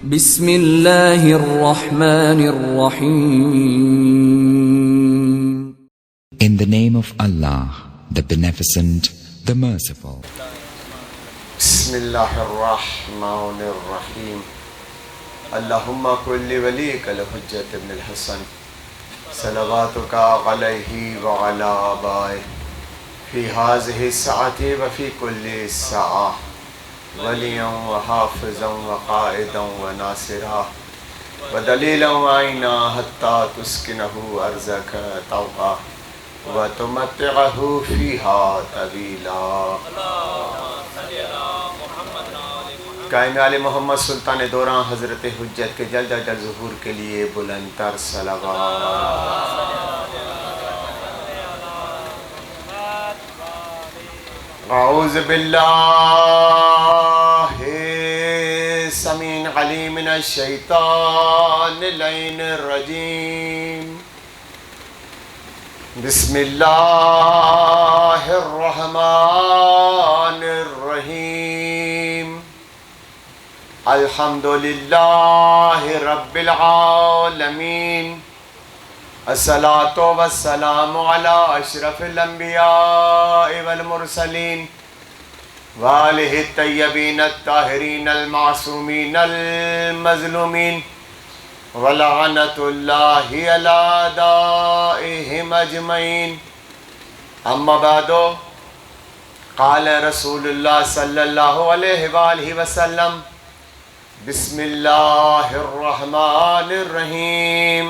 بسم اللہ الرحمن الرحیم. In the name of Allah, the Beneficent, the Merciful. بسم اللہ الرحمن الرحیم. اللہم کل ولیک الحجت ابن الحسن صلواتک علیہ وعلی آبائہ فی هذه الساعة وفی کل ساعة ولیا وحافظا وقائدا وناصرا ودلیلا وعینا حتی تسکنہ ارضک طوعا وتمتعہ فیہا طویلا. قائم آل محمد سلطان دوران حضرت حجت کے جلد اجل ظہور کے لیے بلند تر صلوات. اعوذ باللہ سمیع علیم من الشیطان اللعین الرجیم. بسم اللہ الرحمن الرحیم. الحمدللہ رب العالمین. الصلاۃ والسلام علی اشرف الانبیاء والمرسلین وآلہ الطیبین الطاہرین المعصومین المظلومین ولعنۃ اللہ علی اعدائہم اجمعین. اما بعد قال رسول اللہ صلی اللہ علیہ وآلہ وسلم بسم اللہ الرحمن الرحیم.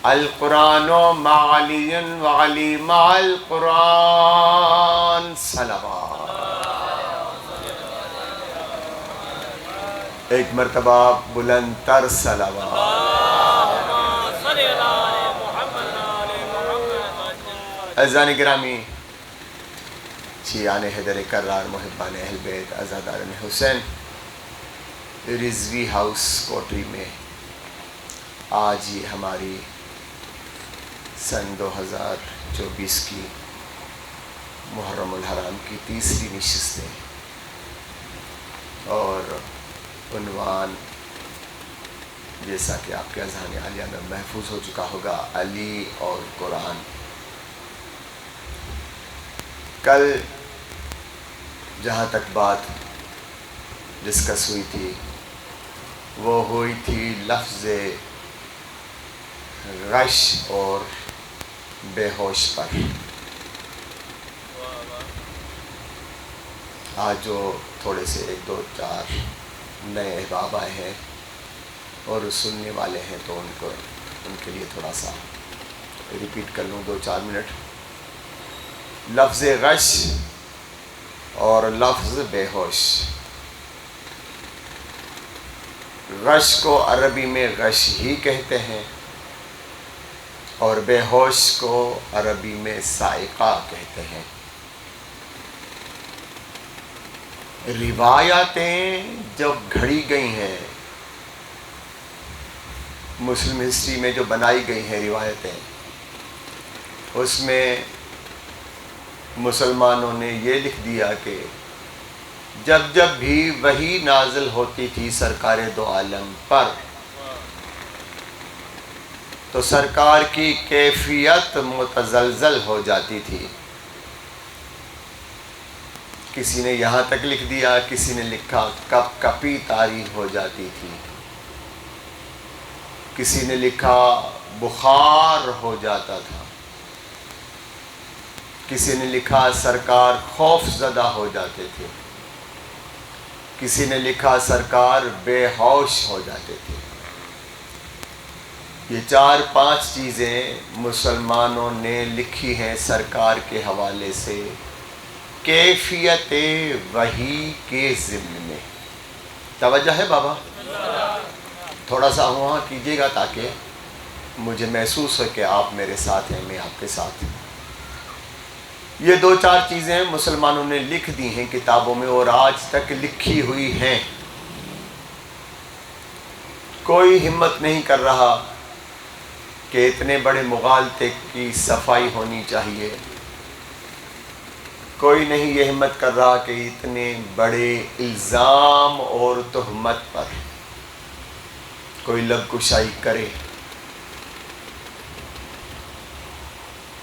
القرآن مع علی وعلی مع القرآن. صلوات. ایک مرتبہ بلند تر صلوات. عزیزان گرامی، شیعان حیدر کرار، محبان اہل بیت، عزاداران حسین، رضوی ہاؤس کوٹری میں آج یہ ہماری سن 2024 کی محرم الحرام کی تیسری نشست ہے، اور عنوان جیسا کہ آپ کے اذہان عالیہ میں محفوظ ہو چکا ہوگا، علی اور قرآن. کل جہاں تک بات ڈسکس ہوئی تھی وہ ہوئی تھی لفظ غش اور بے ہوش پر. آج جو تھوڑے سے 1 2 4 نئے احباب آئے ہیں اور سننے والے ہیں تو ان کے لیے تھوڑا سا ریپیٹ کر لوں 2 4 منٹ. لفظ غش اور لفظ بے ہوش. غش کو عربی میں غش ہی کہتے ہیں اور بے ہوش کو عربی میں صائقہ کہتے ہیں. روایاتیں جو گھڑی گئی ہیں مسلم ہسٹری میں، جو بنائی گئی ہیں روایتیں، اس میں مسلمانوں نے یہ لکھ دیا کہ جب جب بھی وحی نازل ہوتی تھی سرکار دو عالم پر تو سرکار کی کیفیت متزلزل ہو جاتی تھی. کسی نے یہاں تک لکھ دیا، کسی نے لکھا کپ کپی طاری ہو جاتی تھی، کسی نے لکھا بخار ہو جاتا تھا، کسی نے لکھا سرکار خوف زدہ ہو جاتے تھے، کسی نے لکھا سرکار بے ہوش ہو جاتے تھے. یہ 4 5 چیزیں مسلمانوں نے لکھی ہیں سرکار کے حوالے سے کیفیت وحی کے ضمن میں. توجہ ہے بابا؟ تھوڑا سا وہاں کیجیے گا تاکہ مجھے محسوس ہو کہ آپ میرے ساتھ ہیں، میں آپ کے ساتھ ہوں. یہ 2 4 چیزیں مسلمانوں نے لکھ دی ہیں کتابوں میں اور آج تک لکھی ہوئی ہیں. کوئی ہمت نہیں کر رہا کہ اتنے بڑے مغالطے کی صفائی ہونی چاہیے. کوئی نہیں یہ ہمت کر رہا کہ اتنے بڑے الزام اور تہمت پر کوئی لب کشائی کرے.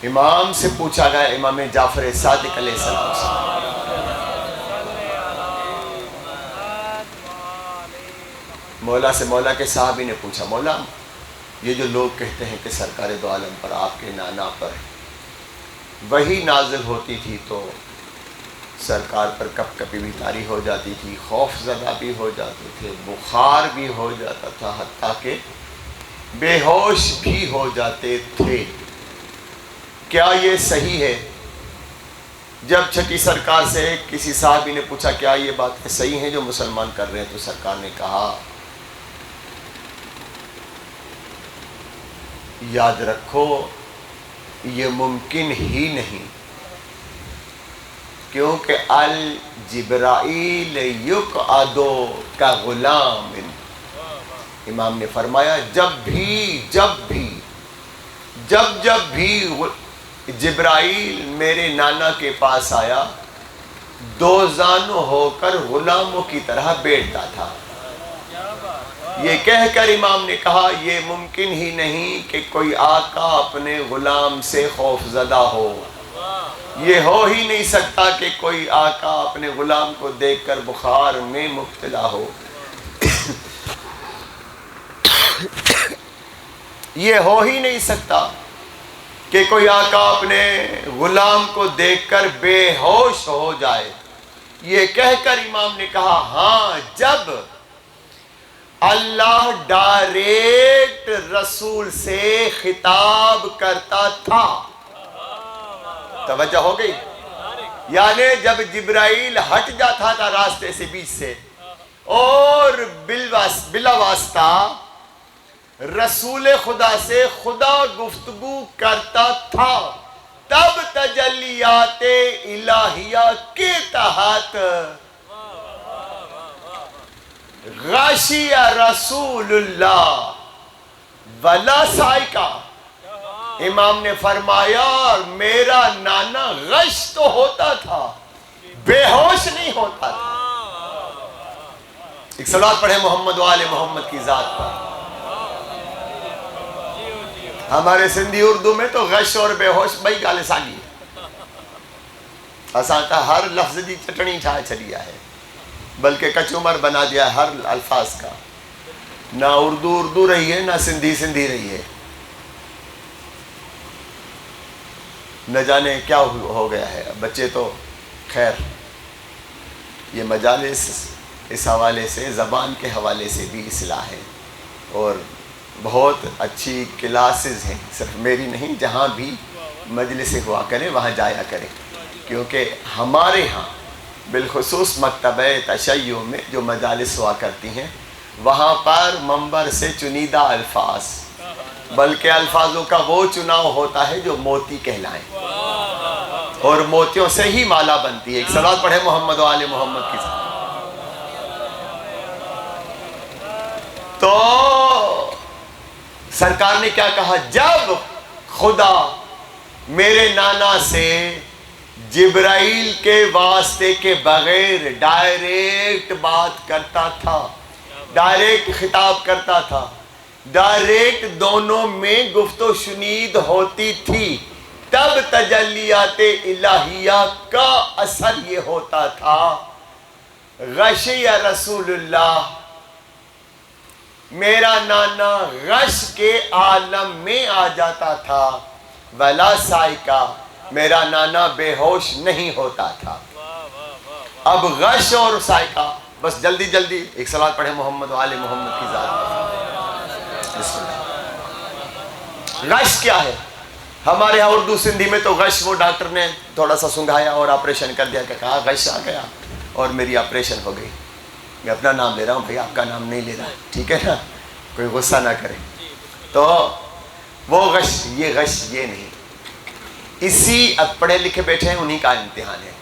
امام سے پوچھا گیا، امام جعفر صادق علیہ السلام سے، مولا سے، مولا کے صحابی نے پوچھا، مولا یہ جو لوگ کہتے ہیں کہ سرکار دو عالم پر، آپ کے نانا پر وہی نازل ہوتی تھی تو سرکار پر کپ کپی بھی طاری ہو جاتی تھی، خوف زدہ بھی ہو جاتے تھے، بخار بھی ہو جاتا تھا، حتیٰ کہ بے ہوش بھی ہو جاتے تھے، کیا یہ صحیح ہے؟ جب چھٹی سرکار سے کسی صحابی نے پوچھا کیا یہ بات صحیح ہے جو مسلمان کر رہے ہیں، تو سرکار نے کہا یاد رکھو یہ ممکن ہی نہیں، کیونکہ الجبرائیل یقعد کا غلام. امام نے فرمایا جب بھی جبرائیل میرے نانا کے پاس آیا، دو زانو ہو کر غلاموں کی طرح بیٹھتا تھا. یہ کہہ کر امام نے کہا یہ ممکن ہی نہیں کہ کوئی آقا اپنے غلام سے خوف زدہ ہو، یہ ہو ہی نہیں سکتا کہ کوئی آقا اپنے غلام کو دیکھ کر بخار میں مبتلا ہو، یہ ہو ہی نہیں سکتا کہ کوئی آقا اپنے غلام کو دیکھ کر بے ہوش ہو جائے. یہ کہہ کر امام نے کہا ہاں جب اللہ ڈائریکٹ رسول سے خطاب کرتا تھا. توجہ ہو گئی؟ یعنی جب جبرائیل ہٹ جاتا تھا راستے سے، بیچ سے، اور بلا واسطہ رسول خدا سے خدا گفتگو کرتا تھا، تب تجلیات الہیہ کے تحت غشی رسول اللہ ولا سائقہ. امام نے فرمایا میرا نانا غش تو ہوتا تھا، بے ہوش نہیں ہوتا تھا. ایک صلوات پڑھے محمد و آل محمد کی ذات پر. ہمارے سندھی اردو میں تو غش اور بے ہوش بئی گال ساگی ہے، اساں کا ہر لفظ دی چٹنی ٹھائے چھڑیا ہے، بلکہ کچومر بنا دیا ہے ہر الفاظ کا. نہ اردو رہی ہے، نہ سندھی رہی ہے. نہ جانے کیا ہو گیا ہے. بچے تو خیر یہ مجالس اس حوالے سے، زبان کے حوالے سے بھی اصلاح ہے، اور بہت اچھی کلاسز ہیں، صرف میری نہیں، جہاں بھی مجلس ہوا کریں وہاں جایا کریں، کیونکہ ہمارے ہاں بالخصوص مکتبہ تشیع میں جو مجالس ہوا کرتی ہیں، وہاں پر منبر سے چنیدہ الفاظ، بلکہ الفاظوں کا وہ چناؤ ہوتا ہے جو موتی کہلائیں، اور موتیوں سے ہی مالا بنتی ہے. ایک صلوات پڑھے محمد و آل محمد کی ذات. تو سرکار نے کیا کہا؟ جب خدا میرے نانا سے جبرائیل کے واسطے کے بغیر ڈائریکٹ بات کرتا تھا، ڈائریکٹ خطاب کرتا تھا، ڈائریکٹ دونوں میں گفت و شنید ہوتی تھی، تب تجلیات الہیہ کا اثر یہ ہوتا تھا غشی رسول اللہ. میرا نانا غش کے عالم میں آ جاتا تھا، ولا سائقہ، میرا نانا بے ہوش نہیں ہوتا تھا. اب غش اور سائقہ، بس جلدی ایک صلوات پڑھے محمد و آل محمد کی ذات. بسم اللہ. غش کیا ہے؟ ہمارے یہاں اردو سندھی میں تو غش وہ ڈاکٹر نے تھوڑا سا سنگھایا اور آپریشن کر دیا کہ کہا غش آ گیا اور میری آپریشن ہو گئی. میں اپنا نام لے رہا ہوں بھائی، آپ کا نام نہیں لے رہا، ٹھیک ہے نا، کوئی غصہ نہ کرے. تو وہ غش یہ نہیں. اسی اب پڑھے لکھے بیٹھے ہیں، انہی کا امتحان ہے.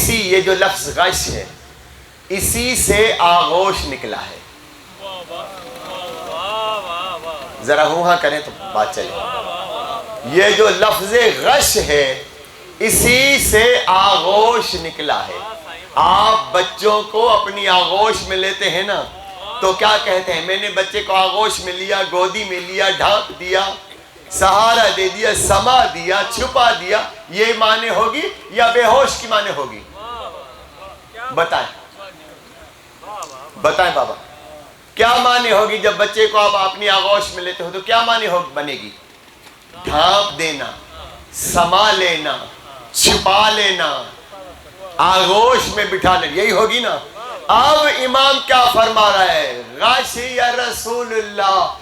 یہ جو لفظ غش ہے، اسی سے آغوش نکلا ہے. ذرا ہاں کریں تو بات چلے. یہ جو لفظ غش ہے اسی سے آغوش نکلا ہے. آپ بچوں کو اپنی آغوش میں لیتے ہیں نا، تو کیا کہتے ہیں؟ میں نے بچے کو آغوش میں لیا، گودی میں لیا، ڈھانپ دیا، سہارا دے دیا، سما دیا، چھپا دیا، یہ معنی ہوگی یا بے ہوش کی معنی ہوگی؟ بتائیں بتائیں بابا، کیا معنی ہوگی جب بچے کو آپ اپنی آغوش میں لیتے ہو تو کیا معنی بنے گی؟ ڈھانپ دینا، سما لینا، چھپا لینا، آغوش میں بٹھا لینا، یہی ہوگی نا؟ اب امام کیا فرما رہا ہے؟ غاشی رسول اللہ،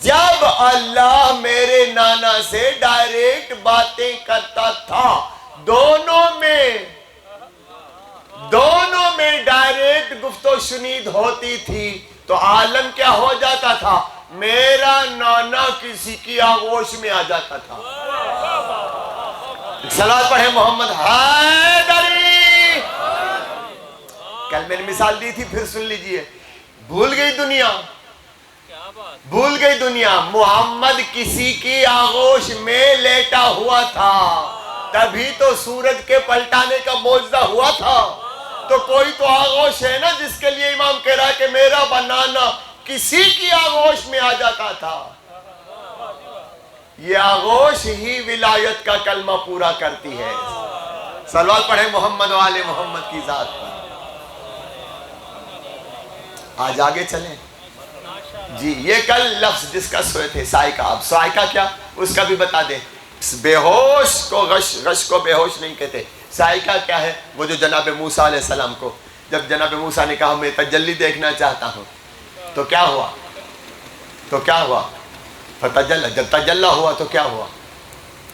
جب اللہ میرے نانا سے ڈائریکٹ باتیں کرتا تھا، دونوں میں ڈائریکٹ گفت و شنید ہوتی تھی، تو عالم کیا ہو جاتا تھا؟ میرا نانا کسی کی آغوش میں آ جاتا تھا۔ صلوات پڑھیں محمد حیدری۔ کل میں نے مثال دی تھی، پھر سن لیجئے۔ بھول گئی دنیا، محمد کسی کی آغوش میں لیٹا ہوا تھا، تبھی تو سورج کے پلٹانے کا معجزہ ہوا تھا۔ تو کوئی تو آغوش ہے نا جس کے لیے امام کہہ رہا ہے کہ میرا بنانا کسی کی آغوش میں آ جاتا تھا۔ یہ آغوش ہی ولایت کا کلمہ پورا کرتی ہے۔ صلوات پڑھیں محمد و آل محمد کی ذات پر۔ آج آگے چلیں جی۔ یہ کل لفظ ڈسکس ہوئے تھے، سائقہ۔ اب سائقہ کیا اس کا بھی بتا دیں۔ بے ہوش کو غش کو بے ہوش نہیں کہتے۔ سائقہ کیا ہے؟ وہ جو جناب موسیٰ علیہ السلام کو جب جناب موسیٰ نے کہا میں تجلی دیکھنا چاہتا ہوں، تو کیا ہوا؟ فتجلی، جب تجلی ہوا تو کیا ہوا؟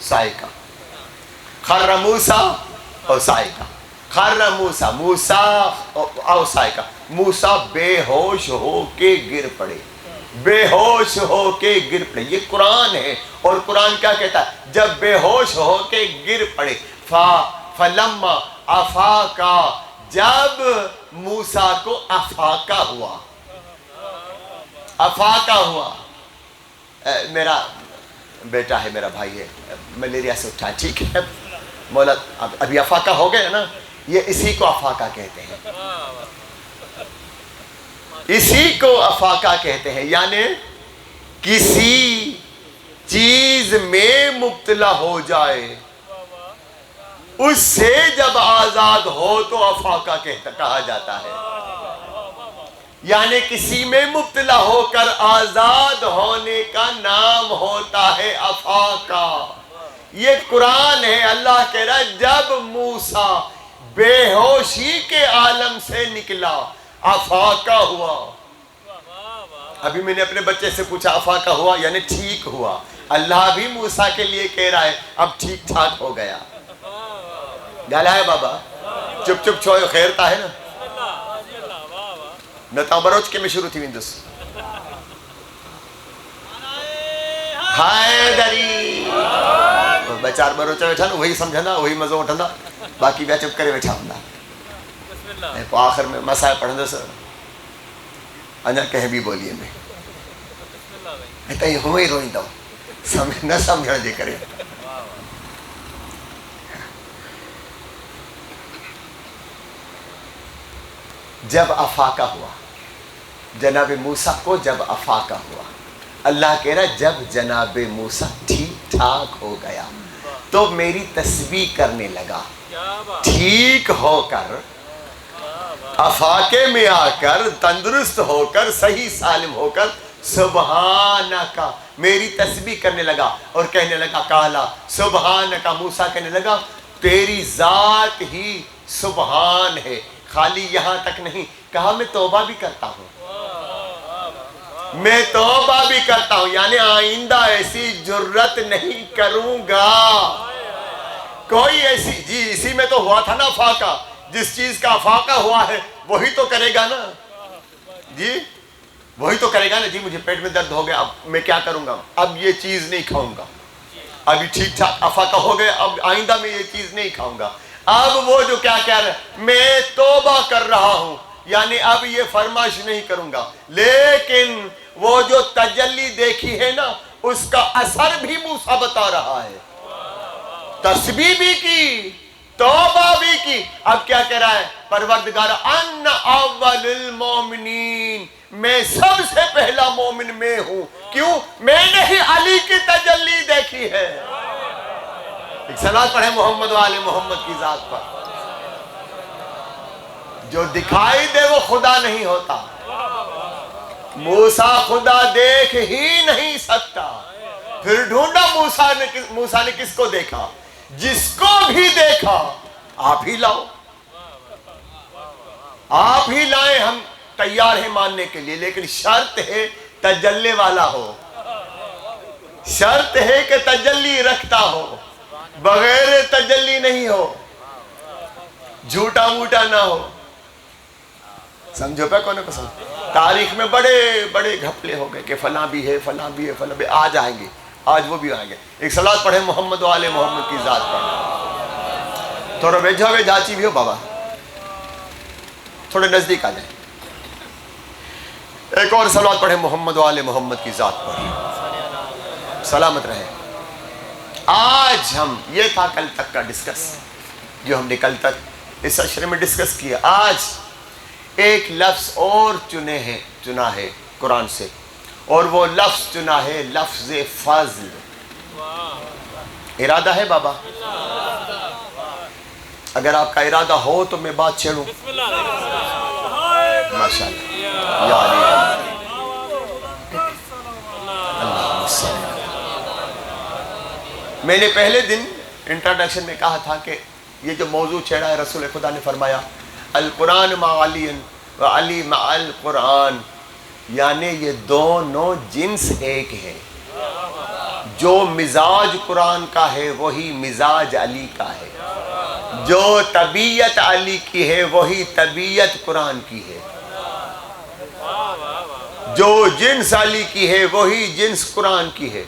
سائقہ۔ خر موسیٰ اور سائقہ، خر موسیٰ اور سائقہ۔ موسیٰ بے ہوش ہو کے گر پڑے، یہ قرآن ہے۔ اور قرآن کیا کہتا ہے؟ جب بے ہوش ہو کے گر پڑے، فلما افاقا، جب موسیٰ کو افاقہ ہوا۔ میرا بیٹا ہے، میرا بھائی ہے، ملیریا سے اٹھا، ٹھیک ہے مولا، ابھی افاقہ ہو گئے نا، یہ اسی کو افاقہ کہتے ہیں، اسی کو افاقہ کہتے ہیں، یعنی کسی چیز میں مبتلا ہو جائے، اس سے جب آزاد ہو تو افاقہ کہا جاتا ہے۔ یعنی کسی میں مبتلا ہو کر آزاد ہونے کا نام ہوتا ہے افاقہ۔ یہ قرآن ہے، اللہ کہہ رہا ہے جب موسیٰ بے ہوشی کے عالم سے نکلا، افاقہ ہوا۔ ابھی میں نے اپنے بچے سے پوچھا افاقہ ہوا یعنی ٹھیک ہوا۔ اللہ بھی موسیٰ کے لیے کہہ رہا ہے اب ٹھیک ٹھاک ہو گیا۔ ڈالا ہے بابا، چپ چپ چھوئے خیرتا ہے نا۔ میں تو بروچ کے میں شروع تھی وندس حیدری، میں 4 بروچہ بیٹھا نا، وہی سمجھنا، وہی مزہ اٹھنا، باقی بیا چپ کرے بیٹھا ہوں۔ میں آخر میں مسائل پڑھنا سر انجا کہیں بھی بولیے میں تھی ہی روئی دو نہ سمجھنا دے کرے۔ جب افاقہ ہوا جناب موسیٰ کو، جب افاقہ ہوا، اللہ کہہ رہا جب جناب موسیٰ ٹھیک ٹھاک ہو گیا تو میری تسبیح کرنے لگا، ٹھیک ہو کر افاقے میں آ کر تندرست ہو کر صحیح سالم ہو کر سبحانکا میری تسبیح کرنے لگا اور کہنے لگا کالا سبحانکا، موسیٰ کہنے لگا تیری ذات ہی سبحان ہے۔ خالی یہاں تک نہیں کہا میں توبہ بھی کرتا ہوں، میں توبہ بھی کرتا ہوں، یعنی آئندہ ایسی جرت نہیں کروں گا کوئی ایسی۔ جی اسی میں تو ہوا تھا نا افاقہ، جس چیز کا افاقہ ہوا ہے وہی تو کرے گا نا، جی وہی تو کرے گا نا۔ جی مجھے پیٹ میں درد ہو گیا، اب میں کیا کروں گا؟ اب یہ چیز نہیں کھاؤں گا، ابھی ٹھیک ٹھاک افاقہ ہو گئے، اب آئندہ میں یہ چیز نہیں کھاؤں گا۔ اب وہ جو کیا کہہ رہا ہے میں توبہ کر رہا ہوں، یعنی اب یہ فرمائش نہیں کروں گا، لیکن وہ جو تجلی دیکھی ہے نا اس کا اثر بھی موسیٰ بتا رہا ہے، تسبیح بھی کی، توبہ بھی کی. اب کیا کہہ رہا ہے پروردگار؟ ان اول المومنین، میں سب سے پہلا مومن میں ہوں. کیوں؟ میں نے ہی علی کی تجلی دیکھی ہے. ایک صلوات پڑھیں محمد و آل محمد کی ذات پر. جو دکھائی دے وہ خدا نہیں ہوتا. موسیٰ خدا دیکھ ہی نہیں سکتا. پھر ڈھونڈا موسیٰ نے کس کو دیکھا؟ جس کو بھی دیکھا آپ ہی لاؤ، آپ ہی لائیں، ہم تیار ہیں ماننے کے لیے، لیکن شرط ہے تجلی والا ہو. شرط ہے کہ تجلی رکھتا ہو، بغیر تجلی نہیں ہو، جھوٹا موٹا نہ ہو. سمجھو پہ کون کو سمجھ. تاریخ میں بڑے بڑے گھپلے ہو گئے کہ فلاں بھی ہے، فلاں بھی ہے، فلاں بھی. آج آئیں گے، آج وہ بھی آئیں گے. ایک صلوات پڑھیں محمد و آل محمد کی ذات پر. تھوڑا جھاچی بھی ہو بابا، تھوڑے نزدیک آ جائیں. ایک اور صلوات پڑھیں محمد و آل محمد کی ذات پر. سلامت رہے. آج ہم یہ تھا کل تک کا ڈسکس جو ہم نے کل تک اس عشرے میں ڈسکس کیا. آج ایک لفظ اور چنا ہے قرآن سے، اور وہ لفظ چنا ہے لفظ فضل. ارادہ ہے بابا؟ اگر آپ کا ارادہ ہو تو میں بات چھیڑوں. ماشاءاللہ یا علی. میں نے پہلے دن انٹروڈکشن میں کہا تھا کہ یہ جو موضوع چھیڑا ہے، رسول خدا نے فرمایا القرآن مع علی و علی مع القرآن، یعنی یہ دونوں جنس ایک ہے. جو مزاج قرآن کا ہے وہی مزاج علی کا ہے، جو طبیعت علی کی ہے وہی طبیعت قرآن کی ہے، جو جنس علی کی ہے وہی جنس قرآن کی ہے.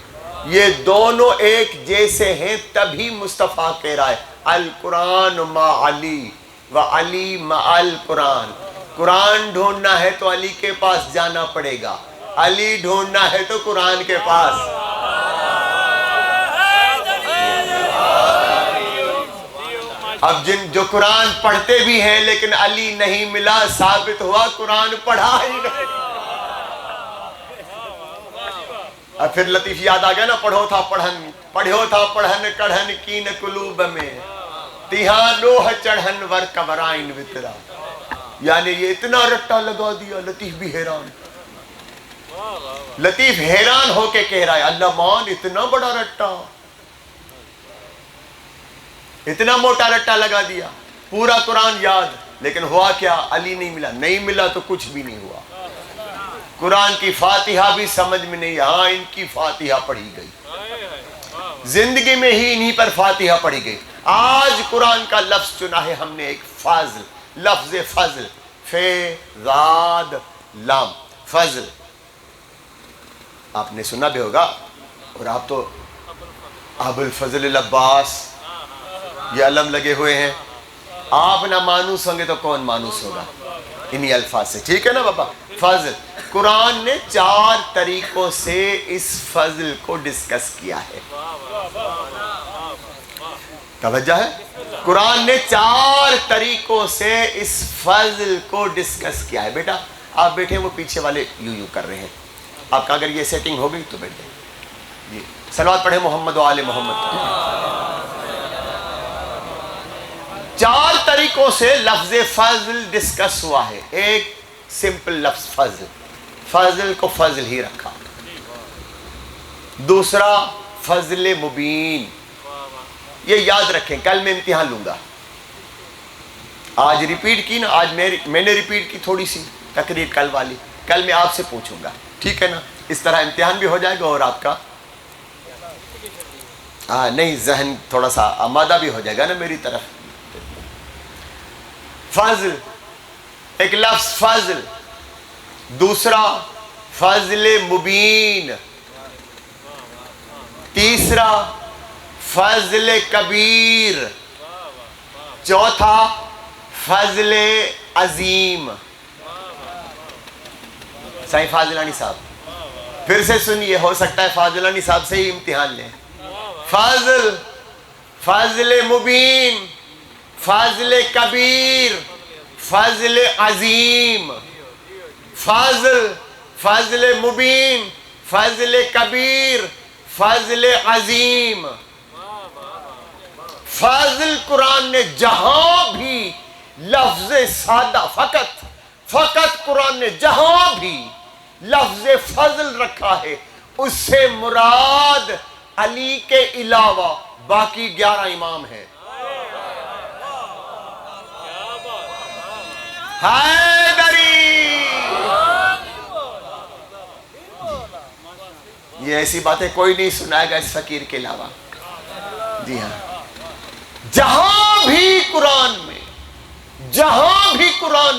یہ دونوں ایک جیسے ہیں، تبھی مصطفیٰ کہہ رہا ہے القرآن مع علی و علی مع القرآن. قرآن ڈھونڈنا ہے تو علی کے پاس جانا پڑے گا، علی ڈھونڈنا ہے تو قرآن کے پاس. اب جو قرآن پڑھتے بھی ہیں لیکن علی نہیں ملا، ثابت ہوا قرآن پڑھا ہی نہیں. اب پھر لطیف یاد آ گیا نا، پڑھو تھا پڑھن کڑھن کین قلوب میں تیہاں لوہ چڑھن ور کورائن وطرا. یعنی یہ اتنا رٹا لگا دیا. لطیف بھی حیران، لطیف حیران ہو کے کہہ رہا ہے اللہ مان اتنا بڑا رٹا، اتنا موٹا رٹا لگا دیا. پورا قرآن یاد، لیکن ہوا کیا؟ علی نہیں ملا. نہیں ملا تو کچھ بھی نہیں ہوا. قرآن کی فاتحہ بھی سمجھ میں نہیں. ہاں ان کی فاتحہ پڑھی گئی، زندگی میں ہی انہی پر فاتحہ پڑھی گئی. آج قرآن کا لفظ چنا ہے ہم نے ایک فضل. لفظ فضل، فے زاد لام، فضل. آپ نے سنا بھی ہوگا، اور آپ تو ابو الفضل العباس یہ علم لگے ہوئے ہیں. آپ نہ مانوس ہوں گے تو کون مانوس ہوگا انہی الفاظ سے. ٹھیک ہے نا بابا؟ فضل. قرآن نے 4 طریقوں سے اس فضل کو ڈسکس کیا ہے. توجہ ہے؟ قرآن نے 4 طریقوں سے اس فضل کو ڈسکس کیا ہے. بیٹا آپ بیٹھے، وہ پیچھے والے یوں کر رہے ہیں. آپ کا اگر یہ سیٹنگ ہو گئی تو بیٹھ جائیں. جی صلوات پڑھیں محمد و آل محمد. 4 طریقوں سے لفظ فضل ڈسکس ہوا ہے. ایک سمپل لفظ فضل، فضل کو فضل ہی رکھا. دوسرا فضل مبین. یہ یاد رکھیں، کل میں امتحان لوں گا. آج ریپیٹ کی نا، آج میں نے ریپیٹ کی تھوڑی سی تقریر کل والی. کل میں آپ سے پوچھوں گا، ٹھیک ہے نا؟ اس طرح امتحان بھی ہو جائے گا اور آپ کا نہیں ذہن تھوڑا سا آمادہ بھی ہو جائے گا نا میری طرف. فضل، ایک لفظ فضل. دوسرا فضل مبین. تیسرا فضل کبیر. چوتھا فضل عظیم. صحیح فاضلانی صاحب پھر سے سنیے، ہو سکتا ہے فاضلانی صاحب سے ہی امتحان لیں. فضل، فضل مبین، فضل کبیر، فضل عظیم، فضل مبین، فضل کبیر، فضل عظیم. فضل قرآن نے جہاں بھی لفظ سادہ فقط قرآن نے جہاں بھی لفظ فضل رکھا ہے اس سے مراد علی کے علاوہ باقی 11 امام ہیں. حیدری، یہ ایسی باتیں کوئی نہیں سنائے گا اس فقیر کے علاوہ. جی ہاں، جہاں بھی قرآن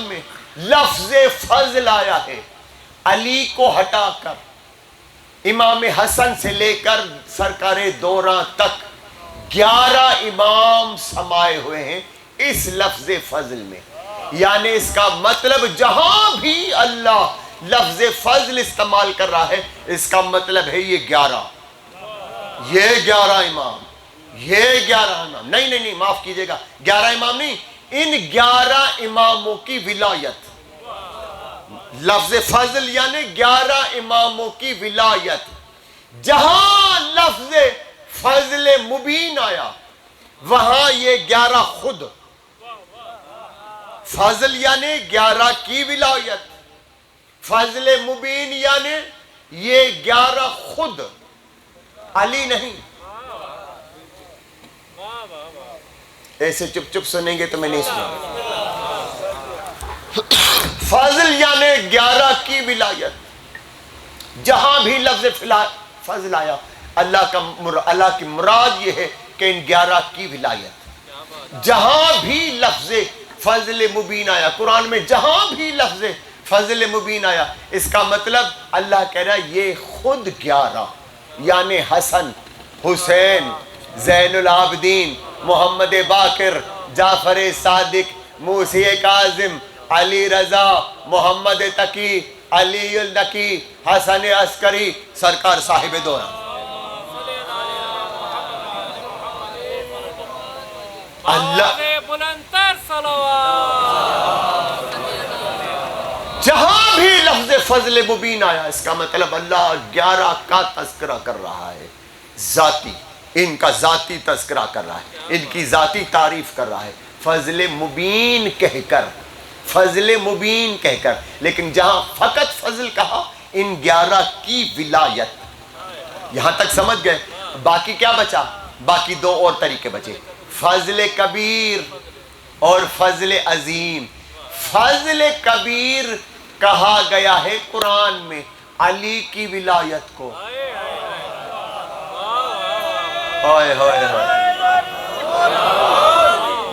میں لفظ فضل آیا ہے علی کو ہٹا کر امام حسن سے لے کر سرکار دوراں تک 11 امام سمائے ہوئے ہیں اس لفظ فضل میں. یعنی اس کا مطلب جہاں بھی اللہ لفظ فضل استعمال کر رہا ہے اس کا مطلب ہے یہ 11 امام. نہیں معاف کیجئے گا، 11 امام نہیں، ان 11 اماموں کی ولایت. لفظ فضل یعنی 11 اماموں کی ولایت. جہاں لفظ فضل مبین آیا وہاں یہ 11 خود. فضل یعنی 11 کی ولایت، فضل مبین یعنی یہ 11 خود، علی نہیں. ایسے چپ سنیں گے تو میں نہیں سنوں. فضل یعنی 11 کی ولایت. جہاں بھی لفظ فضل آیا اللہ کی مراد یہ ہے کہ ان 11 کی ولایت. جہاں بھی لفظ فضل مبین آیا قرآن میں، جہاں بھی لفظ فضل مبین آیا اس کا مطلب اللہ کہہ رہا ہے یہ خود 11 یعنی حسن، حسین، زین العابدین، محمد باقر، جعفر صادق، موسی کاظم، علی رضا، محمد تقی، علی النقی، حسن عسکری، سرکار صاحب دورہ. اللہ جہاں بھی لفظ فضل مبین آیا اس کا مطلب اللہ 11 کا تذکرہ کر رہا ہے. ذاتی، ان کا ذاتی تذکرہ کر رہا ہے، ان کی ذاتی تعریف کر رہا ہے فضل مبین کہہ کر. لیکن جہاں فقط فضل کہا ان 11 کی ولایت. یہاں تک سمجھ گئے؟ باقی کیا بچا؟ باقی 2 اور طریقے بچے، فضل کبیر اور فضل عظیم. فضل کبیر کہا گیا ہے قرآن میں علی کی ولایت کو.